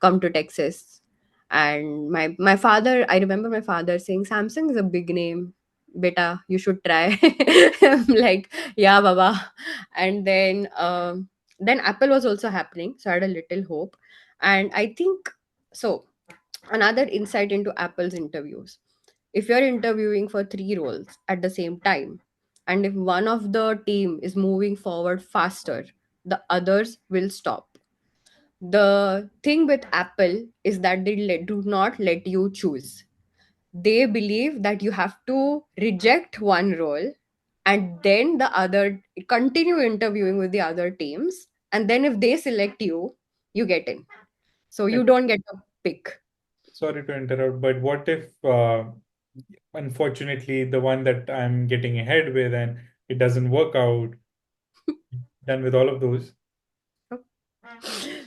come to Texas." And my father, I remember my father saying, "Samsung is a big name, beta, you should try." I'm like, "Yeah, baba." And then Apple was also happening, so I had a little hope. And I think, so another insight into Apple's interviews: if you're interviewing for 3 roles at the same time, and if one of the team is moving forward faster, the others will stop. The thing with Apple is that do not let you choose. They believe that you have to reject one role, and then the other continue interviewing with the other teams, and then if they select you, you get in, so you Correct. don't get to pick. Sorry to interrupt, but what if, unfortunately, the one that I'm getting ahead with and it doesn't work out? Done with all of those.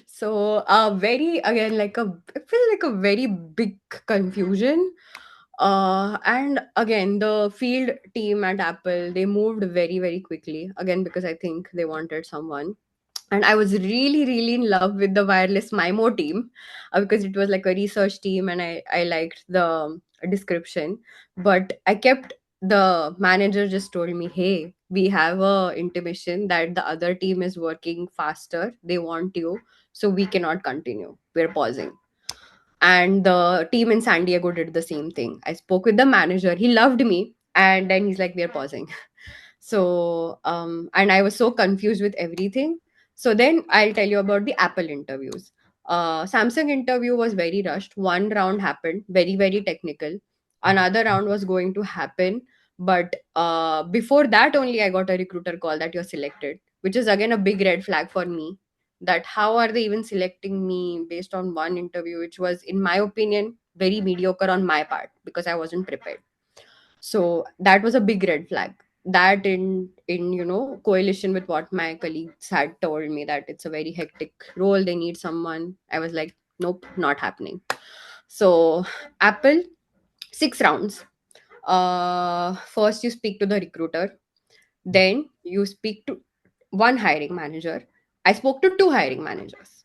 So very, again, like a it feels like a very big confusion. And again, the field team at Apple, they moved very, very quickly, again, because I think they wanted someone. And I was really, really in love with the wireless MIMO team, because it was like a research team, and I liked the description. But I kept the manager just told me, "Hey, we have a intimation that the other team is working faster, they want you, so we cannot continue, we're pausing." And the team in San Diego did the same thing. I spoke with the manager, he loved me, and then he's like, "We're pausing." So and I was so confused with everything. So then I'll tell you about the Apple interviews. Samsung interview was very rushed. One round happened, very, very technical. Another round was going to happen, but before that only I got a recruiter call that you're selected, which is again a big red flag for me. That how are they even selecting me based on one interview, which was, in my opinion, very mediocre on my part, because I wasn't prepared. So that was a big red flag. That, in coalition with what my colleagues had told me, that it's a very hectic role, they need someone, I was like, nope, not happening. So Apple, 6 rounds. First you speak to the recruiter, then you speak to one hiring manager. I spoke to 2 hiring managers.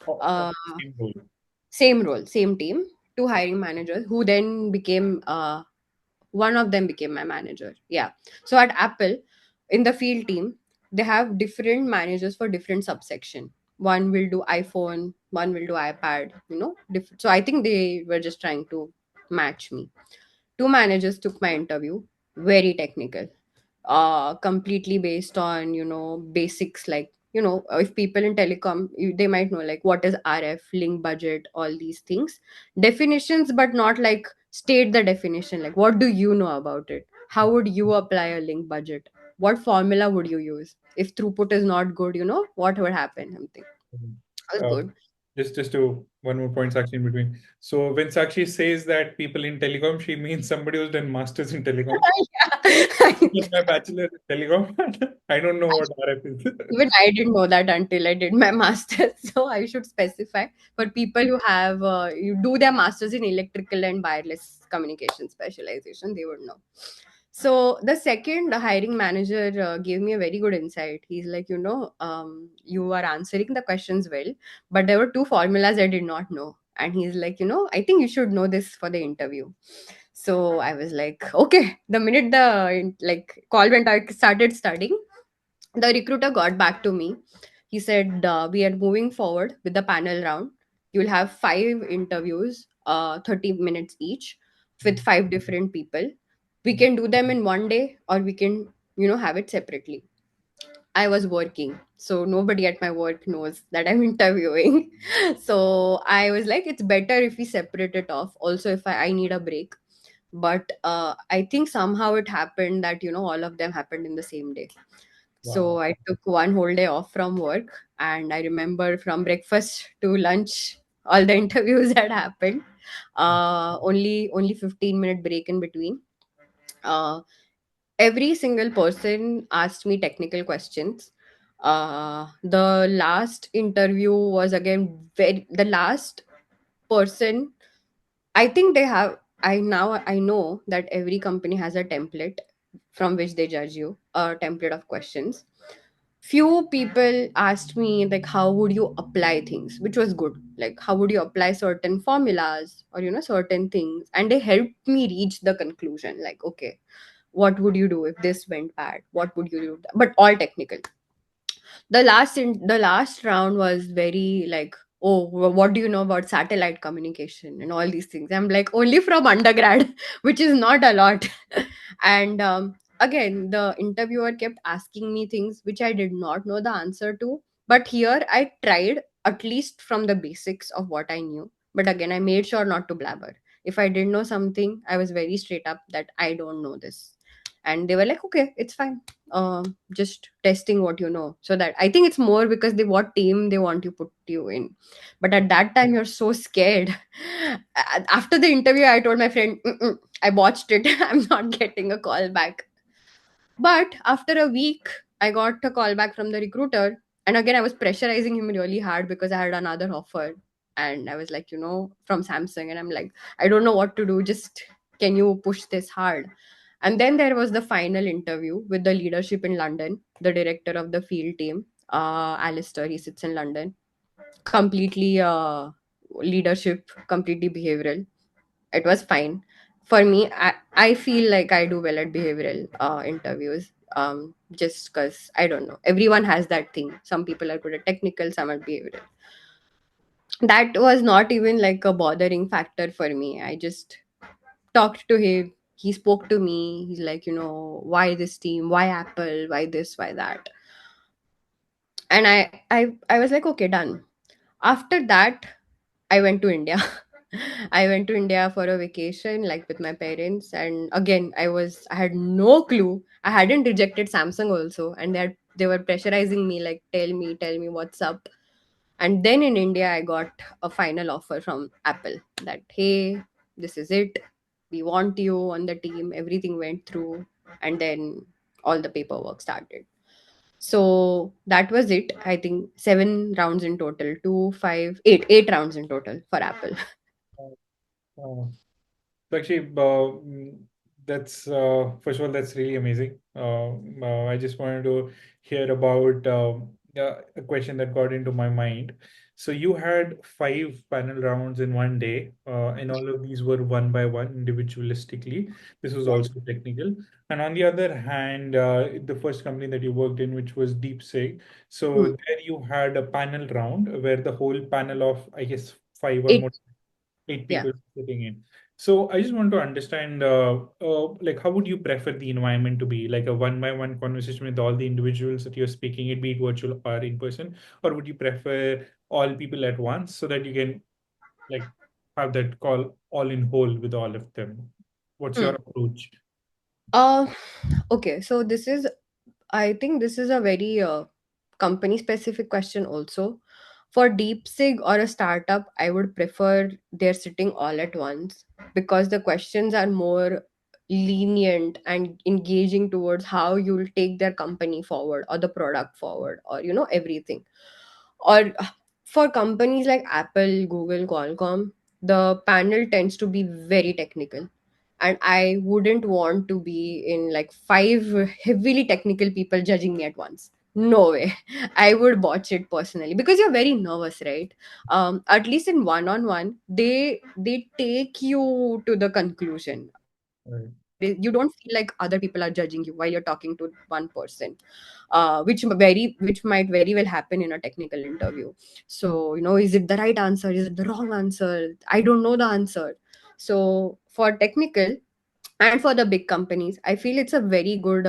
Oh, uh, same rule. Same role, same team. 2 hiring managers who then became one of them became my manager. Yeah. So at Apple, in the field team, they have different managers for different subsection. One will do iPhone, one will do iPad, different. So I think they were just trying to match me. Two managers took my interview, very technical, completely based on basics, like if people in telecom, they might know like what is RF, link budget, all these things, definitions, but not like state the definition, like what do you know about it, how would you apply a link budget, what formula would you use if throughput is not good, what would happen, something. Mhm. That was Um, good. just to one more point, Sakshi, in between. So when Sakshi says that people in telecom, she means somebody who's done masters in telecom. Yeah. Did my bachelor in telecom. I don't know what RF is. Even I didn't know that until I did my master's. So I should specify for people who have you do their masters in electrical and wireless communication specialization, they would know. So the second hiring manager gave me a very good insight. He's like, you are answering the questions well, but there were two formulas I did not know. And he's like, I think you should know this for the interview. So I was like, okay. The minute the like call went, I started studying. The recruiter got back to me. He said, we are moving forward with the panel round. You'll have five interviews, 30 minutes each, with five different people. We can do them in one day, or we can, have it separately. I was working, so nobody at my work knows that I'm interviewing. So I was like, it's better if we separate it off. Also, if I need a break. But I think somehow it happened that, all of them happened in the same day. So Wow. I took one whole day off from work, and I remember from breakfast to lunch, all the interviews that happened. Only 15-minute break in between. Uh, every single person asked me technical questions. The last interview was again very the last person. I think they have. I know that every company has a template from which they judge you, a template of questions. Few people asked me like how would you apply things, which was good, like how would you apply certain formulas or certain things, and they helped me reach the conclusion, like okay, what would you do if this went bad, what would you do, but all technical. The last round was very like, oh, what do you know about satellite communication and all these things. I'm like, only from undergrad, which is not a lot. And again, the interviewer kept asking me things which I did not know the answer to, but here I tried at least from the basics of what I knew. But again, I made sure not to blabber. If I didn't know something, I was very straight up that I don't know this, and they were like, okay, it's fine, just testing what you know. So that I think it's more because they what team they want to put you in. But at that time you're so scared. After the interview I told my friend, "Mm-mm, I watched it. I'm not getting a call back." But after a week, I got a call back from the recruiter. And again, I was pressurizing him really hard because I had another offer. And I was like, from Samsung. And I'm like, I don't know what to do. Just can you push this hard? And then there was the final interview with the leadership in London, the director of the field team, Alistair. He sits in London. Completely leadership, completely behavioral. It was fine for me. I feel like I do well at behavioral interviews, just because I don't know, everyone has that thing. Some people are good at technical, some are behavioral. That was not even like a bothering factor for me. I just talked to him, he spoke to me, he's like, why this team, why Apple, why this, why that. And I was like, okay, done. After that I went to India. I went to India for a vacation, like with my parents. And again, I had no clue. I hadn't rejected Samsung also. And they were pressurizing me, like, tell me what's up. And then in India, I got a final offer from Apple that, hey, this is it. We want you on the team. Everything went through. And then all the paperwork started. So that was it. I think 7 rounds in total, two, five, eight rounds in total for Apple. Uh, So actually, that's first of all, that's really amazing. I just wanted to hear about a question that got into my mind. So you had five panel rounds in one day, and all of these were one by one individualistically. This was Yeah. also technical. And on the other hand, the first company that you worked in, which was DeepSig, so Hmm. there you had a panel round where the whole panel of, I guess, five or It more, eight yeah. people sitting in. So I just want to understand, like, how would you prefer the environment to be? Like a one-by-one conversation with all the individuals that you're speaking, it be it virtual or in person, or would you prefer all people at once so that you can like have that call all in whole with all of them? What's Hmm. your approach? Uh, okay, so this is, I think this is a very company specific question also. For DeepSig or a startup, I would prefer they're sitting all at once because the questions are more lenient and engaging towards how you'll take their company forward or the product forward or everything. Or for companies like Apple, Google, Qualcomm, the panel tends to be very technical, and I wouldn't want to be in like five heavily technical people judging me at once. No way. I would watch it personally because you're very nervous, right? At least in one on one, they take you to the conclusion. Right. You don't feel like other people are judging you while you're talking to one person, which might very well happen in a technical interview. So is it the right answer, is it the wrong answer? I don't know the answer. So for technical and for the big companies, I feel it's a very good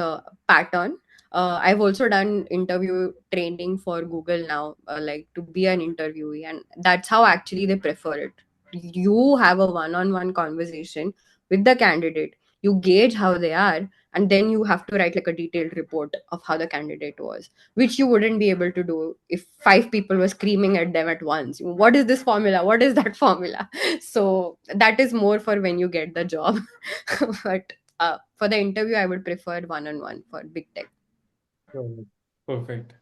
pattern. I've also done interview training for Google now, like to be an interviewee, and that's how actually they prefer it. You have a one-on-one conversation with the candidate, you gauge how they are, and then you have to write like a detailed report of how the candidate was, which you wouldn't be able to do if five people were screaming at them at once. What is this formula, what is that formula? So that is more for when you get the job. But for the interview, I would prefer one on one for big tech. Sure. Perfect.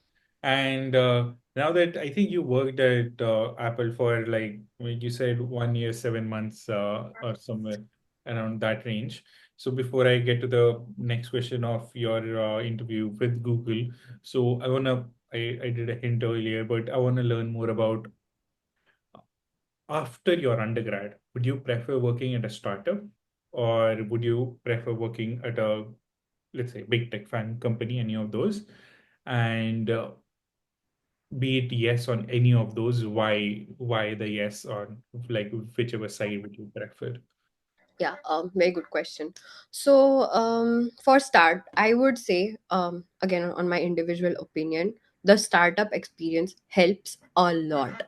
And now that I think you worked at Apple for like you said 1 year, 7 months, or somewhere around that range. So before I get to the next question of your interview with Google, so I did a hint earlier, but I wanna learn more about after your undergrad. Would you prefer working at a startup, or would you prefer working at a, let's say, big tech fan company, any of those? And be it yes on any of those, why the yes on like whichever side would you prefer? Yeah, very good question. So, for start, I would say, again, on my individual opinion, the startup experience helps a lot.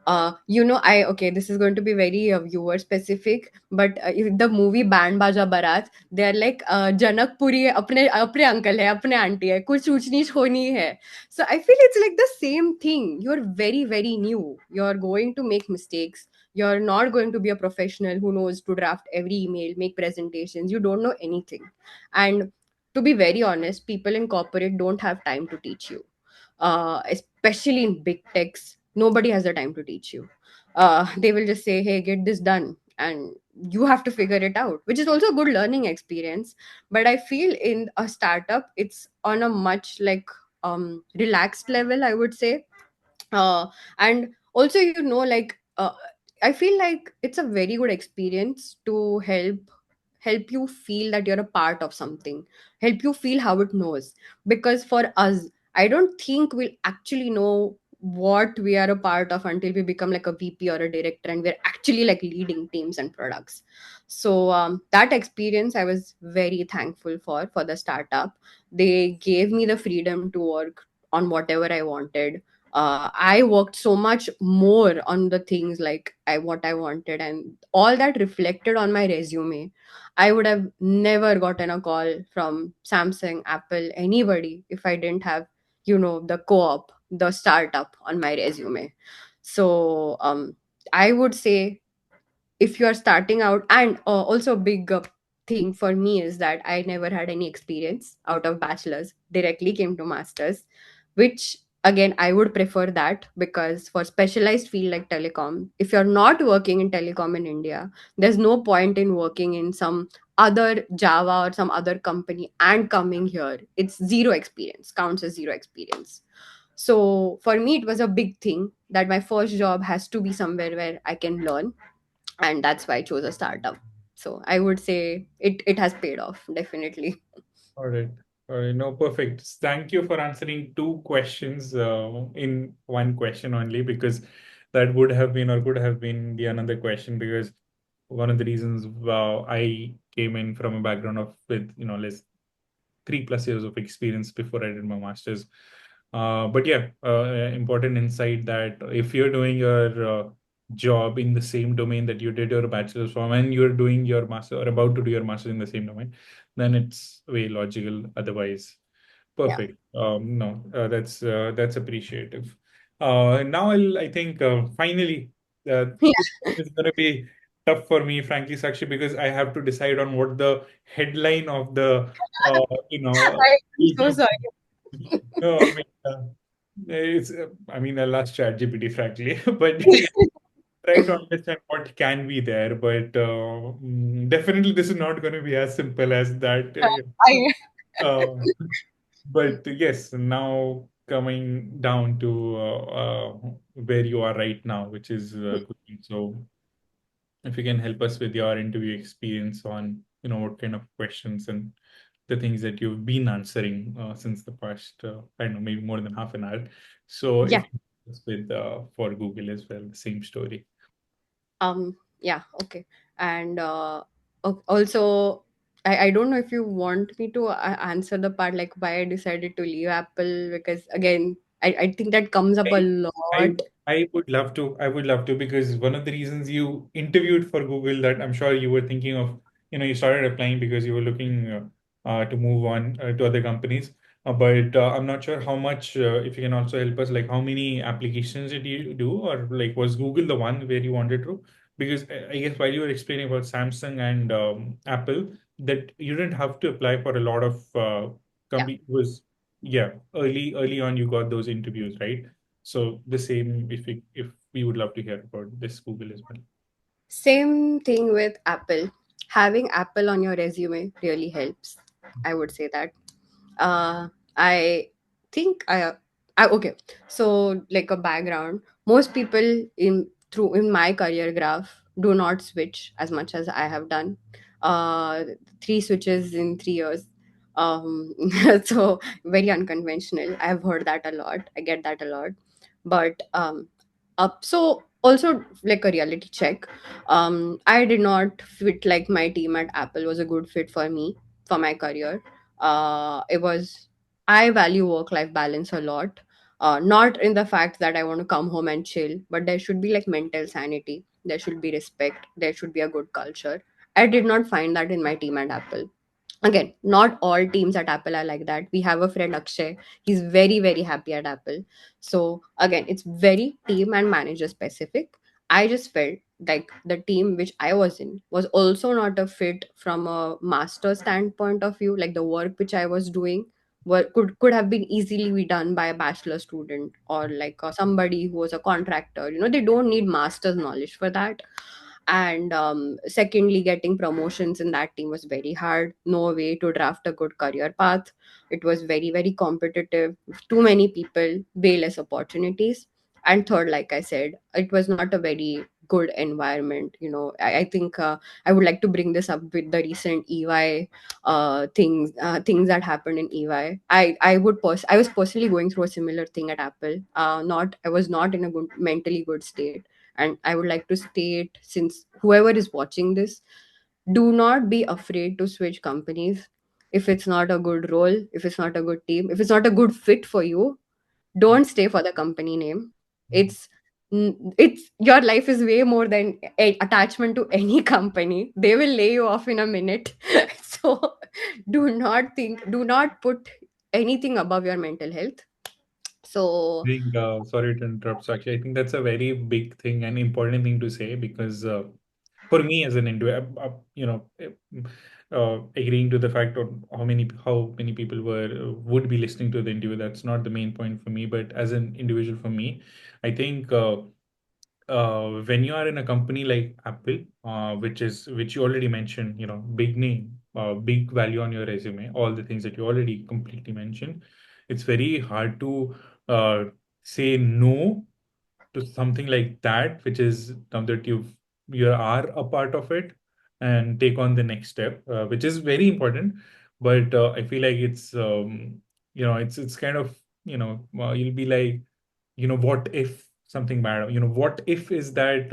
Okay, this is going to be very viewer specific, but if the movie Band Baja Barat, they're like, Janakpuri apne apne uncle hai, apne auntie hai, kuch ऊंच नीच होनी है. So I feel it's like the same thing. You're very, very new. You're going to make mistakes. You're not going to be a professional who knows to draft every email, make presentations. You don't know anything. And to be very honest, people in corporate don't have time to teach you. Especially in big techs, nobody has the time to teach you. They will just say, hey, get this done. And you have to figure it out, which is also a good learning experience. But I feel in a startup, it's on a much like relaxed level, I would say. And also like I feel like it's a very good experience to help you feel that you're a part of something, help you feel how it knows. Because for us, I don't think we'll actually know what we are a part of until we become like a VP or a director and we're actually like leading teams and products. So that experience I was very thankful for the startup. They gave me the freedom to work on whatever I wanted. I worked so much more on the things like what I wanted, and all that reflected on my resume. I would have never gotten a call from Samsung, Apple, anybody if I didn't have the co-op, the startup on my resume. So I would say if you are starting out, and also a big thing for me is that I never had any experience out of bachelor's, directly came to master's, which again I would prefer that, because for specialized field like telecom, if you're not working in telecom in India, there's no point in working in some other Java or some other company and coming here. It's zero experience, counts as zero experience. So for me, it was a big thing that my first job has to be somewhere where I can learn, and that's why I chose a startup. So I would say it has paid off, definitely. All right. All right. No, perfect. Thank you for answering two questions in one question only, because that would have been or could have been the another question, because one of the reasons I came in from a background of with less 3+ years of experience before I did my master's. But yeah, important insight that if you're doing your job in the same domain that you did your bachelor's from, and you're doing your master or about to do your master in the same domain, then it's way logical otherwise. Yeah. Perfect. No, that's appreciative. Now I think finally Yeah. this one is going to be tough for me, frankly, Sakshi, because I have to decide on what the headline of the uh, you know I'm so sorry. no, I mean it's I mean I'll ask ChatGPT frankly, but try to understand what can be there. But definitely this is not going to be as simple as that. I Uh, but yes, now coming down to where you are right now, which is cooking. So if you can help us with your interview experience on, what kind of questions and the things that you've been answering since the past, I don't know, maybe more than half an hour. So if Yeah. you can help us with for Google as well, the same story. Yeah, okay. And also, I don't know if you want me to answer the part like why I decided to leave Apple, because again, I think that comes up a I I lot. I would love to. I would love to, because one of the reasons you interviewed for Google, that I'm sure you were thinking of, you started applying because you were looking to move on to other companies. But I'm not sure how much, if you can also help us, like how many applications did you do, or like was Google the one where you wanted to? Because I guess while you were explaining about Samsung and Apple, that you didn't have to apply for a lot of Yeah. company. Was yeah, early on you got those interviews, right? So the same, if we would love to hear about this Google as well. Same thing with Apple. Having Apple on your resume really helps. I would say that. I think I okay. So like a background, most people in my career graph do not switch as much as I have done. Uh, Three switches in 3 years. Um, so very unconventional. I've heard that a lot. I get that a lot, but up so also like a reality check. I did not fit like my team at Apple was a good fit for me for my career. It was I value work life balance a lot. Not in the fact that I want to come home and chill, but there should be like mental sanity, there should be respect, there should be a good culture. I did not find that in my team at Apple. Again, not all teams at Apple are like that. We have a friend Akshay, he's very very happy at Apple. So again, it's very team and manager specific. I just felt like the team which I was in was also not a fit from a master standpoint of view. Like the work which I was doing could have been easily be done by a bachelor student, or like somebody who was a contractor. They don't need master's knowledge for that. And secondly, getting promotions in that team was very hard. No way to draft a good career path. It was very very competitive, too many people, way less opportunities. And third, like I said, it was not a very good environment. I think I would like to bring this up with the recent EY things that happened in EY. I was personally going through a similar thing at Apple. Not I was not in a good mentally good state, and I would like to state, since whoever is watching this, do not be afraid to switch companies. If it's not a good role, if it's not a good team, if it's not a good fit for you, don't stay for the company name. It's your life is way more than a attachment to any company. They will lay you off in a minute. So do not put anything above your mental health. So I think, sorry to interrupt, Sakshi. I think that's a very big thing and important thing to say, because for me as an individual, agreeing to the fact of how many people would be listening to the interview, that's not the main point for me. But as an individual, for me, I think when you are in a company like Apple, which you already mentioned, big name, big value on your resume, all the things that you already completely mentioned, it's very hard to uh, say no to something like that, which is now that you are a part of it, and take on the next step, which is very important. But I feel like it's it's kind of you'll be like, what if something bad, what if is that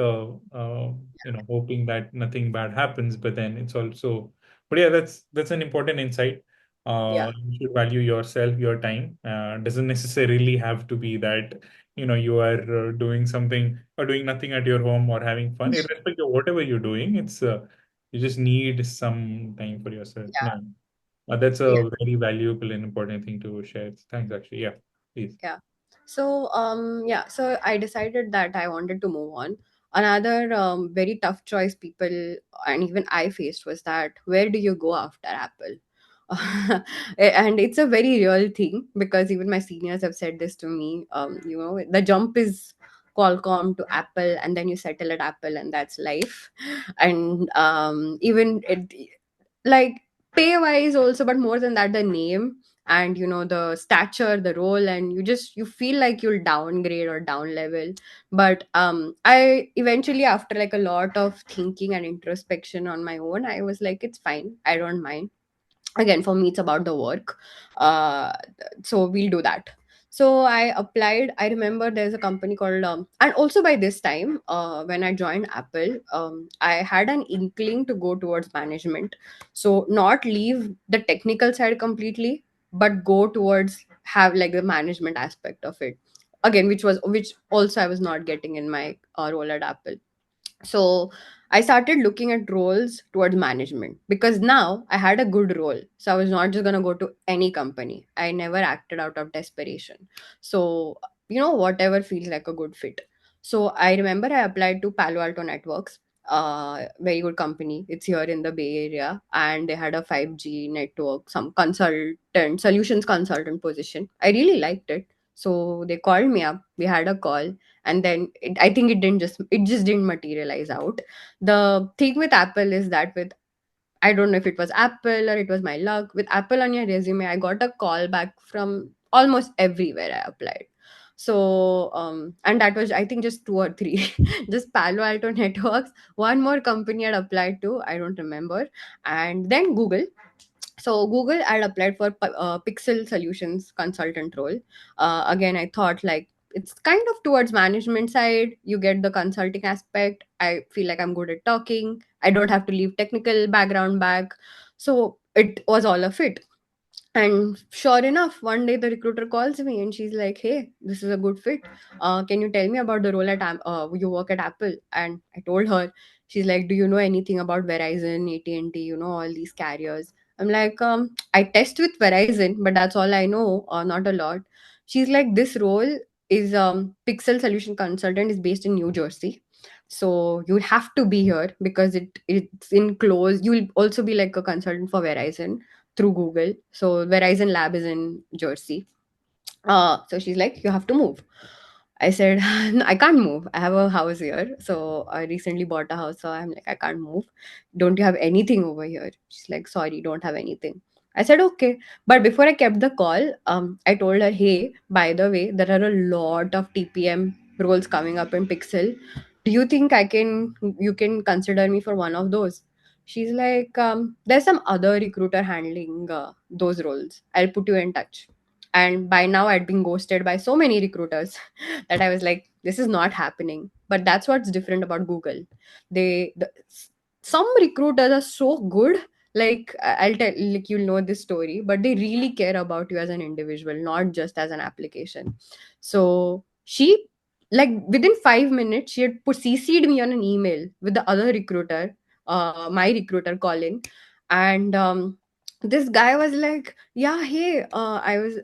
hoping that nothing bad happens, but then it's also, but yeah, that's an important insight. Yeah. You should value yourself, your time. Doesn't necessarily have to be that you are doing something or doing nothing at your home or having fun, irrespective of whatever you're doing. It's you just need some time for yourself. Yeah. Yeah. That's Yeah. a very valuable and important thing to share. Thanks, actually. Yeah, please. Yeah. So I decided that I wanted to move on. Another very tough choice people and even I faced was that where do you go after Apple? And it's a very real thing because even my seniors have said this to me. The jump is Qualcomm to Apple, and then you settle at Apple, and that's life. And even it, like, pay wise also, but more than that, the name and the stature, the role, and you feel like you'll downgrade or down level. But I eventually, after like a lot of thinking and introspection on my own, I was like, it's fine, I don't mind. Again, for me it's about the work. uh so we'll do that. So I applied. I remember there's a company called and also by this time, when I joined Apple, I had an inkling to go towards management. So not leave the technical side completely, but go towards have like the management aspect of it, again, which also I was not getting in my role at Apple. So I started looking at roles towards management because now I had a good role. So I was not just going to go to any company. I never acted out of desperation. So, whatever feels like a good fit. So I remember I applied to Palo Alto Networks, very good company. It's here in the Bay Area, and they had a 5G network, some consultant, solutions consultant position. I really liked it. So they called me up. We had a call, and then I think it just didn't materialize out. The thing with Apple is that with I don't know if it was Apple or it was my luck. With Apple on your resume, I got a call back from almost everywhere I applied. So and that was, I think, just two or three. Just Palo Alto Networks, one more company I'd applied to, I don't remember, and then Google. So Google, I had applied for Pixel Solutions consultant role. Again, I thought like it's kind of towards management side. You get the consulting aspect. I feel like I'm good at talking. I don't have to leave technical background back. So it was all a fit. And sure enough, one day the recruiter calls me and she's like, "Hey, this is a good fit. Can you tell me about the role at you work at Apple?" And I told her. She's like, "Do you know anything about Verizon, AT&T? All these carriers?" I'm like, I test with Verizon, but that's all I know. Not a lot. She's like, "This role is Pixel Solution Consultant is based in New Jersey." So you have to be here because it's in close. You'll also be like a consultant for Verizon through Google. So Verizon Lab is in Jersey. So she's like, you have to move. I said, "No, I can't move. I have a house here. So I recently bought a house. So I'm like, I can't move. Don't you have anything over here?" She's like, sorry, don't have anything. I said, okay. But before I kept the call, I told her, hey, by the way, there are a lot of TPM roles coming up in Pixel. Do you think you can consider me for one of those? She's like, there's some other recruiter handling those roles. I'll put you in touch. And by now I'd been ghosted by so many recruiters that I was like, this is not happening. But that's what's different about Google. Some recruiters are so good. Like, I'll tell, like, you'll know this story, but they really care about you as an individual, not just as an application. So she, like, within 5 minutes, she had put CC'd me on an email with the other recruiter, my recruiter, Colin. And this guy was like, yeah, hey, I was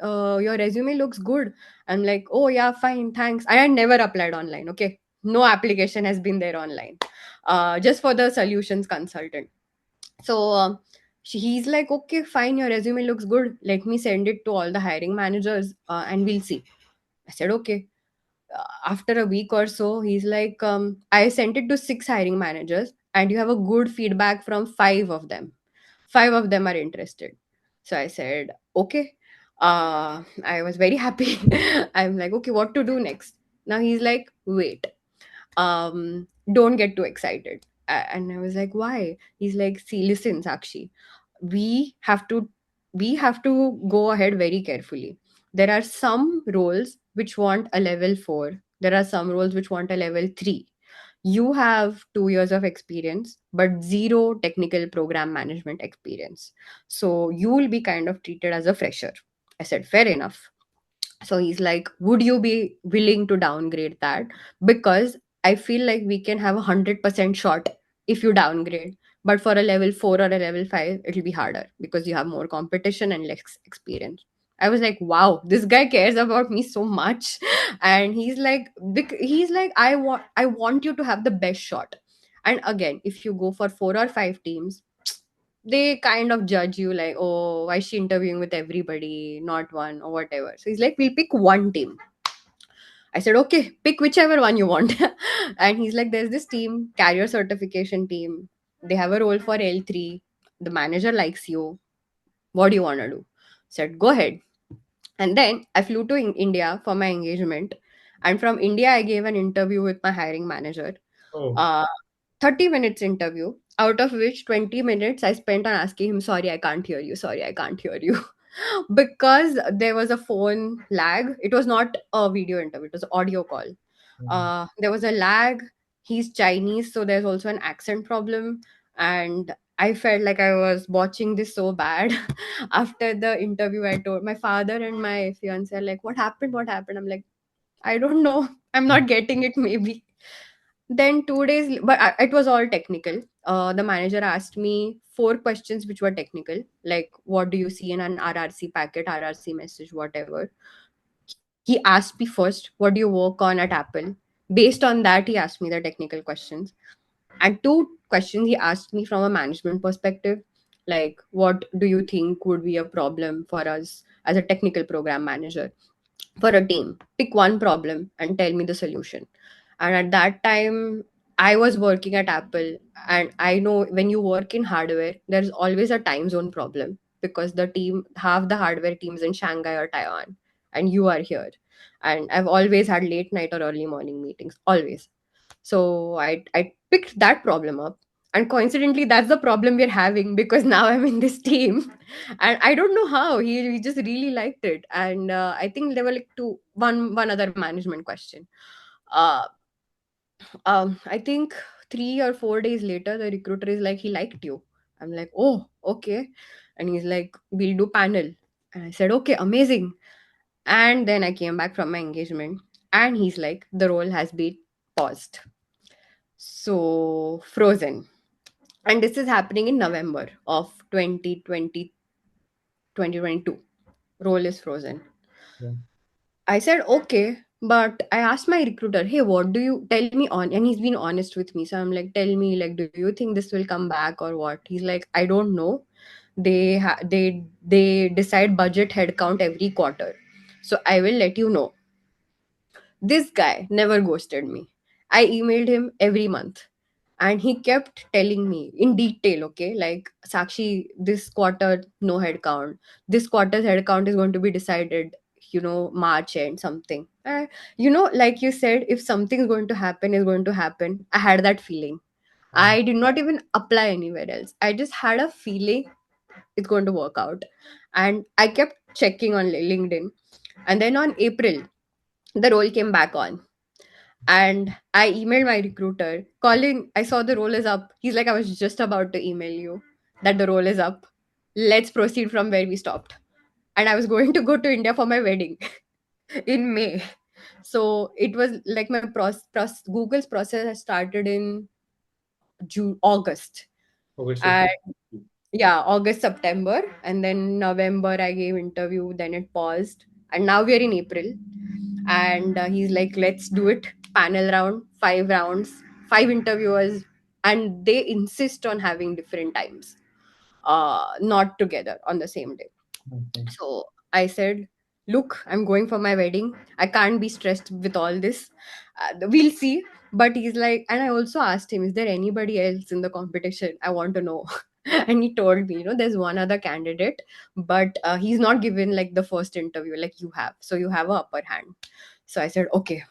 your resume looks good. I'm like, oh yeah, fine, thanks. I had never applied online. Okay, no application has been there online, just for the solutions consultant. So he's like, okay, fine, your resume looks good, let me send it to all the hiring managers, and we'll see. I said, okay. After a week or so, he's like, I sent it to 6 hiring managers and you have a good feedback from 5 of them. 5 of them are interested. So I said, okay. I was very happy. I'm like, okay, what to do next? Now he's like, wait, don't get too excited. And I was like, why? He's like, see, listen, Sakshi, we have to we have to go ahead very carefully. There are some roles which want a level 4. There are some roles which want a level 3. You have 2 years of experience but zero technical program management experience, so you will be kind of treated as a fresher. I said, fair enough. So he's like, would you be willing to downgrade that? Because I feel like we can have 100% shot if you downgrade. But for a level 4 or a level 5, it'll be harder because you have more competition and less experience. I was like, wow, this guy cares about me so much. And he's like, I want you to have the best shot. And again, if you go for 4 or 5 teams, they kind of judge you like, oh, why is she interviewing with everybody, not one or whatever. So he's like, we'll pick one team. I said, okay, pick whichever one you want. And he's like, there's this team, carrier certification team. They have a role for L3. The manager likes you. What do you want to do? Said, go ahead. And then I flew to India for my engagement. And from India, I gave an interview with my hiring manager. Oh, Uh, 30 minutes interview, out of which 20 minutes I spent on asking him, sorry, I can't hear you. Sorry, I can't hear you. Because there was a phone lag. It was not a video interview, it was audio call. There was a lag. He's Chinese, so there's also an accent problem. And I felt like I was watching this so bad. After the interview, I told my father and my fiance, are like, what happened? What happened? I'm like, I don't know. I'm not getting it, maybe. Then 2 days, but it was all technical. The manager asked me 4 questions which were technical, like what do you see in an RRC packet, RRC message, whatever. He asked me first, what do you work on at Apple? Based on that, he asked me the technical questions. And 2 questions he asked me from a management perspective, like what do you think would be a problem for us as a technical program manager for a team? Pick one problem and tell me the solution. And at that time, I was working at Apple, and I know when you work in hardware, there's always a time zone problem because the team, half the hardware teams in Shanghai or Taiwan, and you are here. And I've always had late night or early morning meetings, always. So I picked that problem up. And coincidentally, that's the problem we're having because now I'm in this team. And I don't know how. He just really liked it. And I think there were like one other management question. Uh, I think 3 or 4 days later, the recruiter is like, he liked you. I'm like, oh, okay. And he's like, we'll do panel. And I said, okay, amazing. And then I came back from my engagement, and he's like, the role has been paused. So frozen. And this is happening in November of 2020, 2022. Role is frozen. yeah. I said, okay. But I asked my recruiter, hey, what do you tell me on? And he's been honest with me. So I'm like, tell me, like, do you think this will come back or what? He's like, I don't know. They decide budget headcount every quarter. So I will let you know. This guy never ghosted me. I emailed him every month, and he kept telling me in detail, okay, like, Sakshi, this quarter, no headcount. This quarter's headcount is going to be decided, March end something. Like you said, if something's going to happen, is going to happen. I had that feeling. Mm. I did not even apply anywhere else. I just had a feeling it's going to work out. And I kept checking on LinkedIn. And then on April, the role came back on, and I emailed my recruiter, Colin, I saw the role is up. He's like, I was just about to email you that the role is up. Let's proceed from where we stopped. And I was going to go to India for my wedding in May. So it was like my Google's process has started in August. Okay, so And yeah, August, September. And then November, I gave interview. Then it paused. And now we are in April. And he's like, let's do it, panel round, 5 rounds, 5 interviewers, and they insist on having different times, not together on the same day. okay. So I said, look, I'm going for my wedding, I can't be stressed with all this. We'll see. But he's like, and I also asked him, is there anybody else in the competition? I want to know. And he told me, there's one other candidate, but he's not given like the first interview like you have, so you have a upper hand. So I said, okay.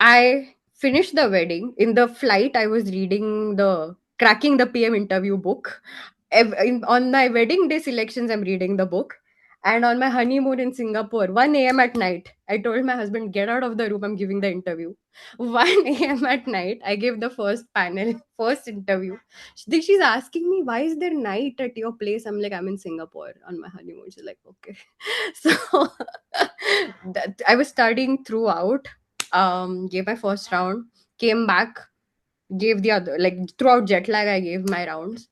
I finished the wedding. In the flight, I was reading the Cracking the PM interview book. On my wedding day selections, I'm reading the book. And on my honeymoon in Singapore, 1 a.m. at night, I told my husband, get out of the room, I'm giving the interview. 1 a.m. at night, I gave the first panel, first interview. She's asking me, why is there night at your place? I'm like, I'm in Singapore on my honeymoon. She's like, okay. So I was studying throughout, gave my first round, came back, gave the other, like throughout jet lag, I gave my rounds.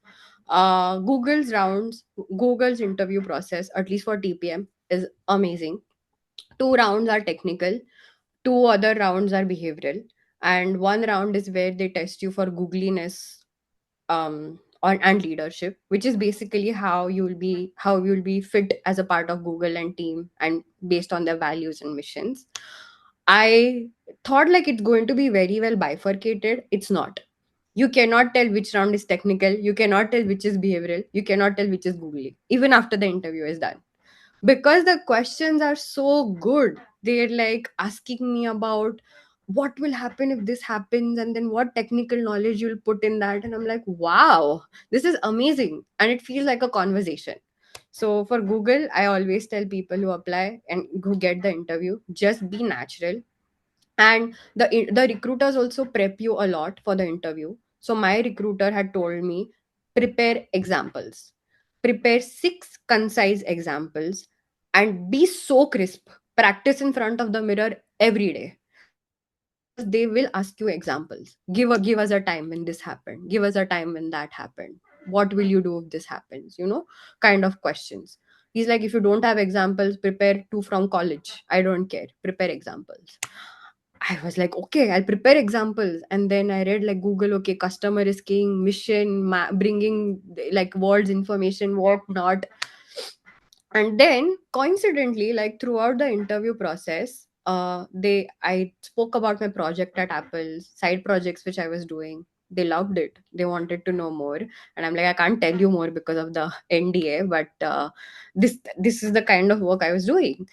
Google's rounds, Google's interview process, at least for TPM, is amazing. 2 rounds are technical, 2 other rounds are behavioral, and 1 round is where they test you for googliness, and leadership, which is basically how you'll be fit as a part of Google and team, and based on their values and missions. I thought like it's going to be very well bifurcated. It's not. You cannot tell which round is technical, you cannot tell which is behavioral, you cannot tell which is googly, even after the interview is done, because the questions are so good. They're like asking me about what will happen if this happens, and then what technical knowledge you'll put in that, and I'm like, wow, this is amazing, and it feels like a conversation. So for Google, I always tell people who apply and who get the interview, just be natural. And the recruiters also prep you a lot for the interview. So my recruiter had told me, prepare examples, prepare 6 concise examples, and be so crisp. Practice in front of the mirror every day, because they will ask you examples. Give us a time when this happened, give us a time when that happened, what will you do if this happens, kind of questions. He's like, if you don't have examples, prepare 2 from college, I don't care, prepare examples. I was like, okay, I'll prepare examples. And then I read like Google, okay, customer is king, mission, bringing like world's information, what not. And then coincidentally, like throughout the interview process, I spoke about my project at Apple, side projects which I was doing. They loved it. They wanted to know more. And I'm like, I can't tell you more because of the NDA, but this is the kind of work I was doing.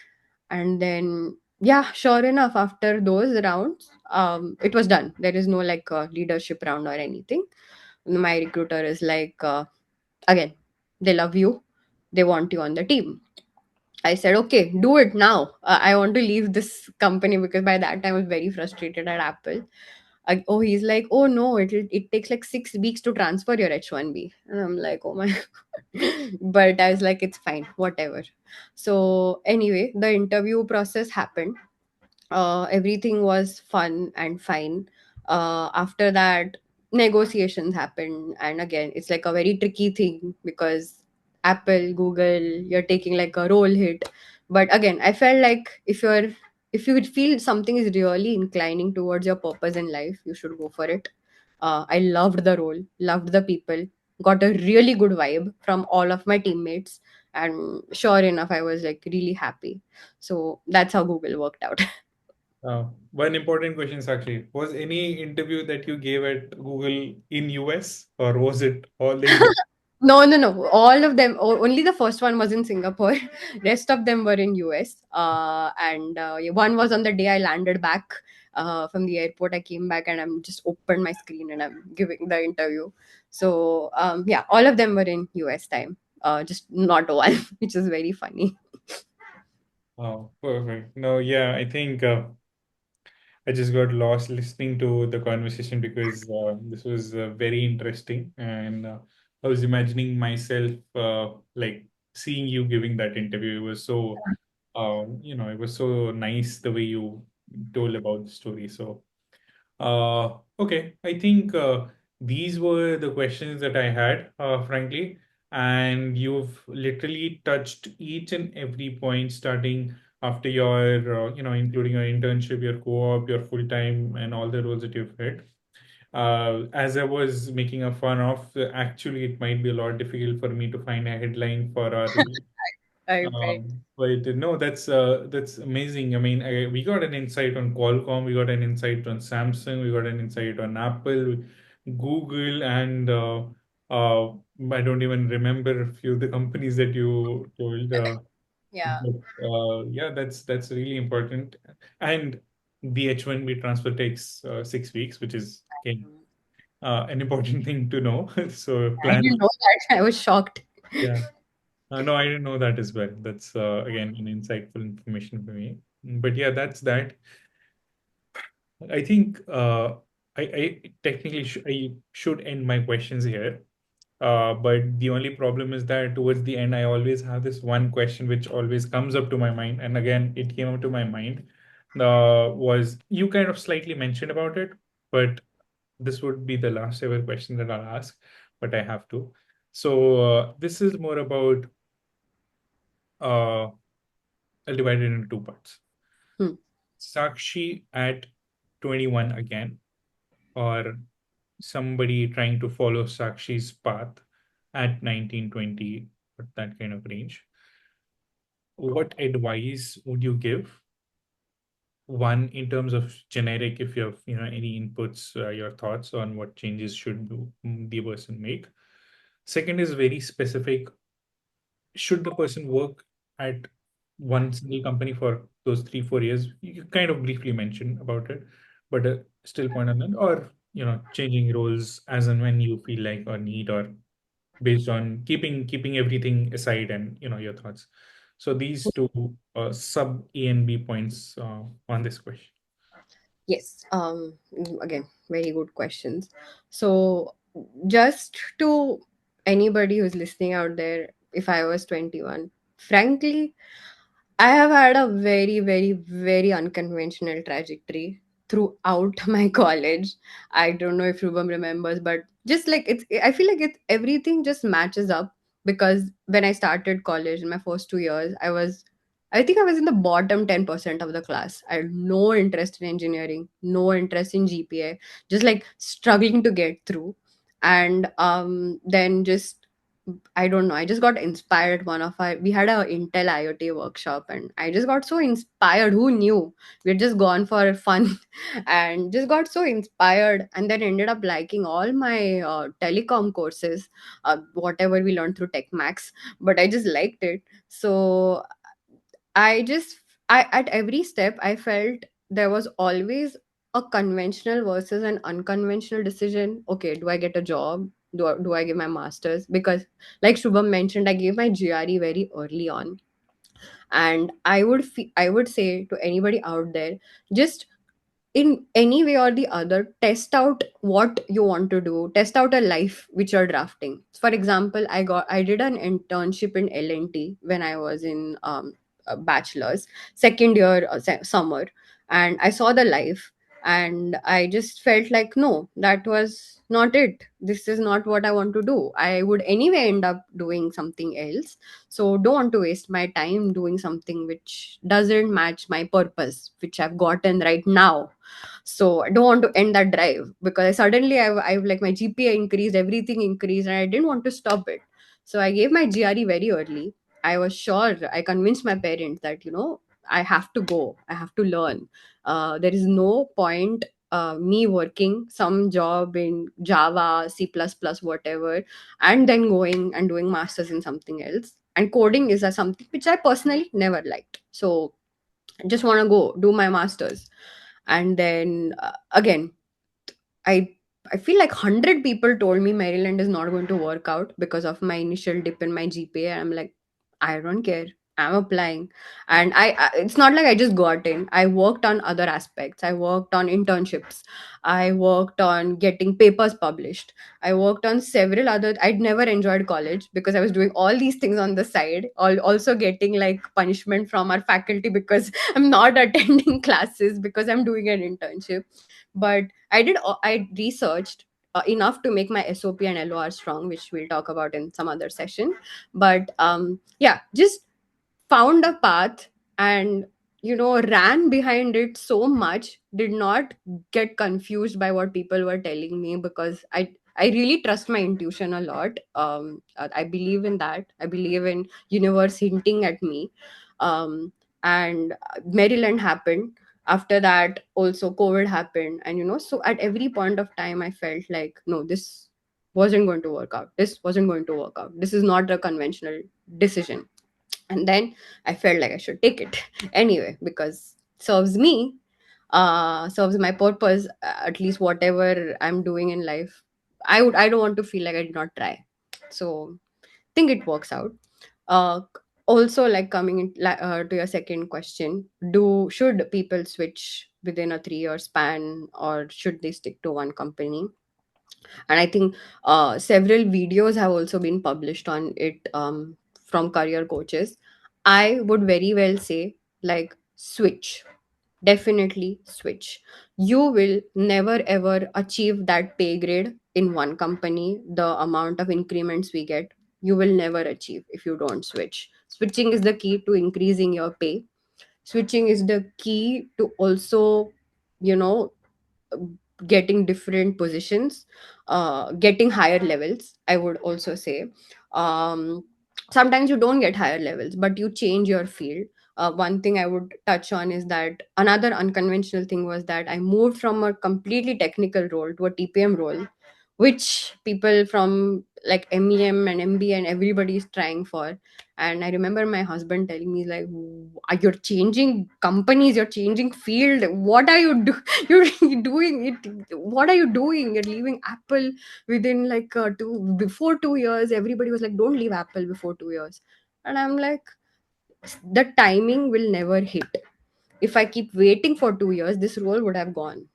And then, yeah, sure enough, after those rounds, it was done. There is no like leadership round or anything. My recruiter is like, again, they love you, they want you on the team. I said, okay, do it now. I want to leave this company, because by that time I was very frustrated at Apple. Oh, he's like, oh no, it takes like 6 weeks to transfer your H1B. And I'm like, oh my. But I was like, it's fine, whatever. So, anyway, the interview process happened. Everything was fun and fine. After that, negotiations happened, and again, it's like a very tricky thing, because Apple, Google, you're taking like a role hit. But again, I felt like if you feel something is really inclining towards your purpose in life, you should go for it. I loved the role, loved the people, got a really good vibe from all of my teammates, and sure enough, I was like really happy. So that's how Google worked out. One important question, Sakshi. Was any interview that you gave at Google in US, or was it all in India? No, no, no. All of them. Only the first one was in Singapore. Rest of them were in US. And yeah, one was on the day I landed back from the airport. I came back and I'm just opened my screen and I'm giving the interview. So yeah, all of them were in US time. Just not one, which is very funny. Oh, perfect. No, yeah, I think I just got lost listening to the conversation because this was very interesting, and I was imagining myself like seeing you giving that interview. It was so, it was so nice the way you told about the story. So, okay, I think these were the questions that I had, frankly, and you've literally touched each and every point, starting after your, including your internship, your co-op, your full-time, and all the roles that you've had. As I was making a fun of, actually, it might be a lot difficult for me to find a headline for our I bet. but no, that's amazing. I mean, we got an insight on Qualcomm, we got an insight on Samsung, we got an insight on Apple, Google, and I don't even remember a few of the companies that you told. Yeah. But yeah, that's really important. And the H1B transfer takes 6 weeks, which is again an important thing to know. So I plan. didn't know that. I was shocked. Yeah. No, I didn't know that as well. That's again an insightful information for me. But yeah, that's that. I think I technically I should end my questions here. But the only problem is that towards the end, I always have this one question which always comes up to my mind. And again, it came up to my mind. Was you kind of slightly mentioned about it, but this would be the last ever question that I'll ask, but I have to. So this is more about, I'll divide it into two parts. Hmm. Sakshi at 21 again, or somebody trying to follow Sakshi's path at 19, 20, or that kind of range. What advice would you give? One, in terms of generic, if you have any inputs, your thoughts on what changes should the person make. Second is very specific. Should the person work at one single company for those 3 4 years? You kind of briefly mentioned about it, but still point on that, or changing roles as and when you feel like or need, or based on keeping everything aside and your thoughts. So these two sub A and B points on this question. Yes. Again, very good questions. So, just to anybody who's listening out there, if I was 21, frankly, I have had a very, very, very unconventional trajectory throughout my college. I don't know if Rubam remembers, but just like I feel like everything just matches up because when I started college in my first 2 years, I think I was in the bottom 10% of the class. I had no interest in engineering, no interest in GPA, just like struggling to get through. And then just I don't know. I just got inspired. We had a Intel IoT workshop, and I just got so inspired. Who knew? We had just gone for fun, and just got so inspired, and then ended up liking all my telecom courses, whatever we learned through Tech Max. But I just liked it. So I just, I at every step, I felt there was always a conventional versus an unconventional decision. Okay, do I get a job? Do I give my master's? Because, like Shubham mentioned, I gave my GRE very early on, and I would say to anybody out there, just in any way or the other, test out what you want to do, test out a life which you're drafting. For example, I did an internship in L&T when I was in a bachelor's second year, summer, and I saw the life, and I just felt like, no, that was not it. This is not what I want to do. I would anyway end up doing something else, so don't want to waste my time doing something which doesn't match my purpose, which I've gotten right now. So I don't want to end that drive because I've like my GPA increased, everything increased, and I didn't want to stop it. So I gave my GRE very early. I was sure, I convinced my parents that, I have to go, I have to learn. There is no point me working some job in Java, C++, whatever, and then going and doing masters in something else. And coding is something which I personally never liked. So I just want to go do my masters. And then again, I I feel like 100 people told me Maryland is not going to work out because of my initial dip in my GPA. I'm like, I don't care. I'm applying, and it's not like I just got in. I worked on other aspects. I worked on internships. I worked on getting papers published. I worked on several other. I'd never enjoyed college because I was doing all these things on the side. Also getting like punishment from our faculty because I'm not attending classes because I'm doing an internship. But I researched enough to make my SOP and LOR strong, which we'll talk about in some other session. But yeah, just found a path, and ran behind it so much, did not get confused by what people were telling me, because I really trust my intuition a lot. I believe in that. I believe in universe hinting at me. And Maryland happened. After that also COVID happened, and so at every point of time I felt like, no, wasn't going to work out. This wasn't going to work out. This is not a conventional decision. And then I felt like I should take it anyway, because serves me, serves my purpose, at least whatever I'm doing in life. I don't want to feel like I did not try. So think it works out. uh Also, like, coming in, to your second question, do should people switch within a 3-year span, or should they stick to one company? And I think several videos have also been published on it, from career coaches. I would very well say, like, switch. Definitely switch. You will never ever achieve that pay grade in one company. The amount of increments we get, you will never achieve if you don't switch. Switching is the key to increasing your pay. Switching is the key to also, you know, getting different positions, getting higher levels, I would also say. Sometimes you don't get higher levels, but you change your field. One thing I would touch on is that another unconventional thing was that I moved from a completely technical role to a TPM role, which people from like MEM and MB and everybody is trying for. And I remember my husband telling me, like, You're changing companies, you're changing field. What are you doing? You're doing it. What are you doing? You're leaving Apple within like before 2 years. Everybody was like, don't leave Apple before 2 years. And I'm like, the timing will never hit. If I keep waiting for 2 years, this role would have gone.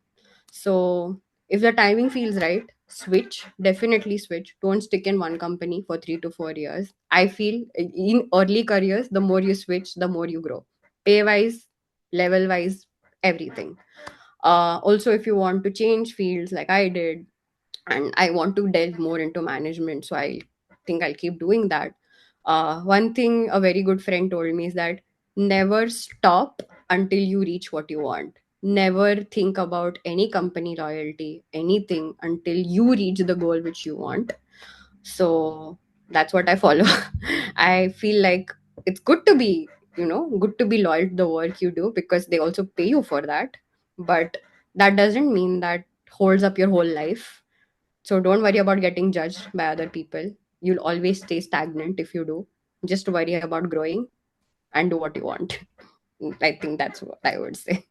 So if the timing feels right, switch. Definitely switch. Don't stick in one company for 3 to 4 years. I feel in early careers, the more you switch, the more you grow. Pay wise, level wise, everything. Also, if you want to change fields like I did, and I want to delve more into management, so I think I'll keep doing that. One thing a very good friend told me is that never stop until you reach what you want. Never think about any company loyalty, anything, until you reach the goal which you want. So that's what I follow. I feel like it's good to be, good to be loyal to the work you do, because they also pay you for that. But that doesn't mean that holds up your whole life. So don't worry about getting judged by other people. You'll always stay stagnant if you do. Just worry about growing and do what you want. I think that's what I would say.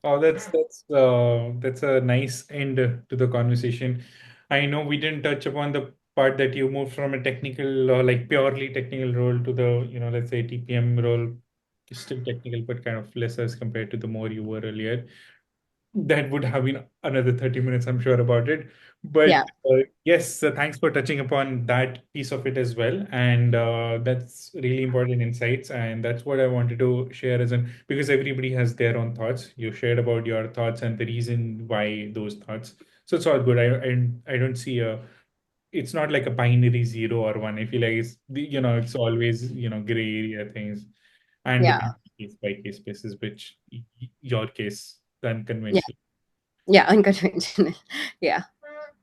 Oh, that's a nice end to the conversation. I know we didn't touch upon the part that you moved from a technical or like purely technical role to the, let's say TPM role, still technical, but kind of less as compared to the more you were earlier. That would have been another 30 minutes, I'm sure about it. But Yeah. yes, thanks for touching upon that piece of it as well. And that's really important insights. And that's what I wanted to share as an, because everybody has their own thoughts. You shared about your thoughts and the reason why those thoughts. So it's all good. I don't see it's not like a binary 0 or 1. I feel like it's always, gray area things and Yeah. depends case by case basis, which your case, the Yeah. unconventional. Yeah. Unconventional. Yeah.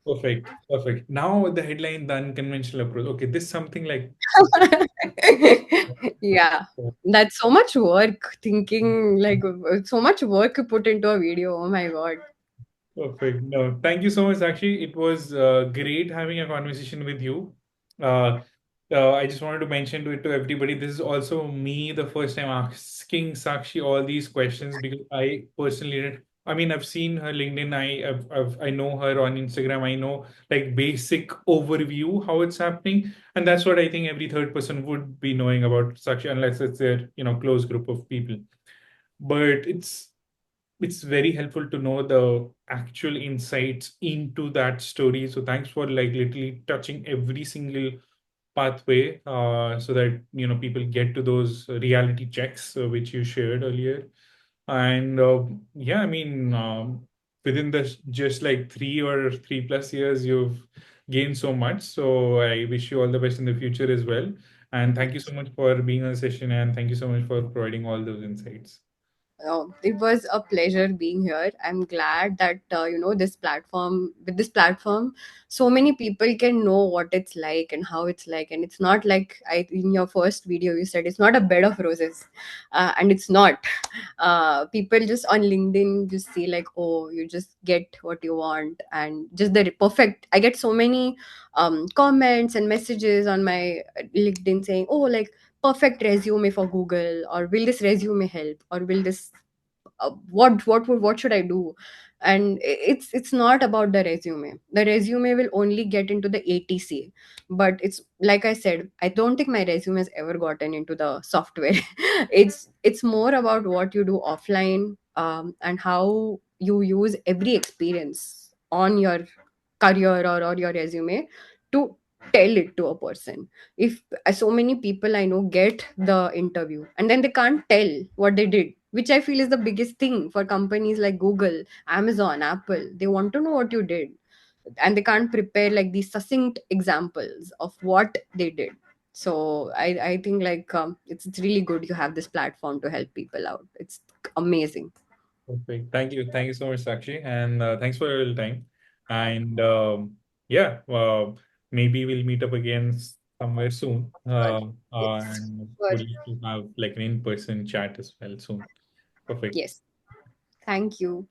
Perfect. Perfect. Now the headline, the unconventional approach. Okay, this something like super. Yeah. That's so much work thinking, like, so much work you put into a video. Oh my God. Perfect. No, thank you so much, Sakshi. It was great having a conversation with you. Uh, I just wanted to mention to it to everybody. This is also me the first time asking Sakshi all these questions because I personally didn't. I mean, I've seen her LinkedIn. I know her on Instagram. I know like basic overview how it's happening, and that's what I think every third person would be knowing about Sakshi, unless it's their close group of people. But it's very helpful to know the actual insights into that story. So thanks for like literally touching every single pathway, so that people get to those reality checks, which you shared earlier. And yeah, I mean, within the just like 3 or 3+ years, you've gained so much. So I wish you all the best in the future as well. And thank you so much for being on the session, and thank you so much for providing all those insights. It was a pleasure being here. I'm glad that this platform, with this platform, so many people can know what it's like and how it's like. And it's not like, in your first video you said it's not a bed of roses, and it's not. People just on LinkedIn just see like, oh, you just get what you want and just the perfect. I get so many comments and messages on my LinkedIn saying, oh, like perfect resume for Google, or will this resume help, or will this what should I do? And it's not about the resume. The resume will only get into the ATC. But it's like I said, I don't think my resume has ever gotten into the software. It's more about what you do offline, and how you use every experience on your career, or your resume, to tell it to a person. If so many people I know get the interview and then they can't tell what they did, which I feel is the biggest thing for companies like Google, Amazon, Apple. They want to know what you did, and they can't prepare like these succinct examples of what they did. So I think like, it's really good you have this platform to help people out. It's amazing. Perfect. Thank you. Thank you so much, Sakshi. And thanks for your time. And yeah, maybe we'll meet up again somewhere soon. Sure. Yes. And Sure. would like to have like an in-person chat as well soon. Perfect. Yes. Thank you.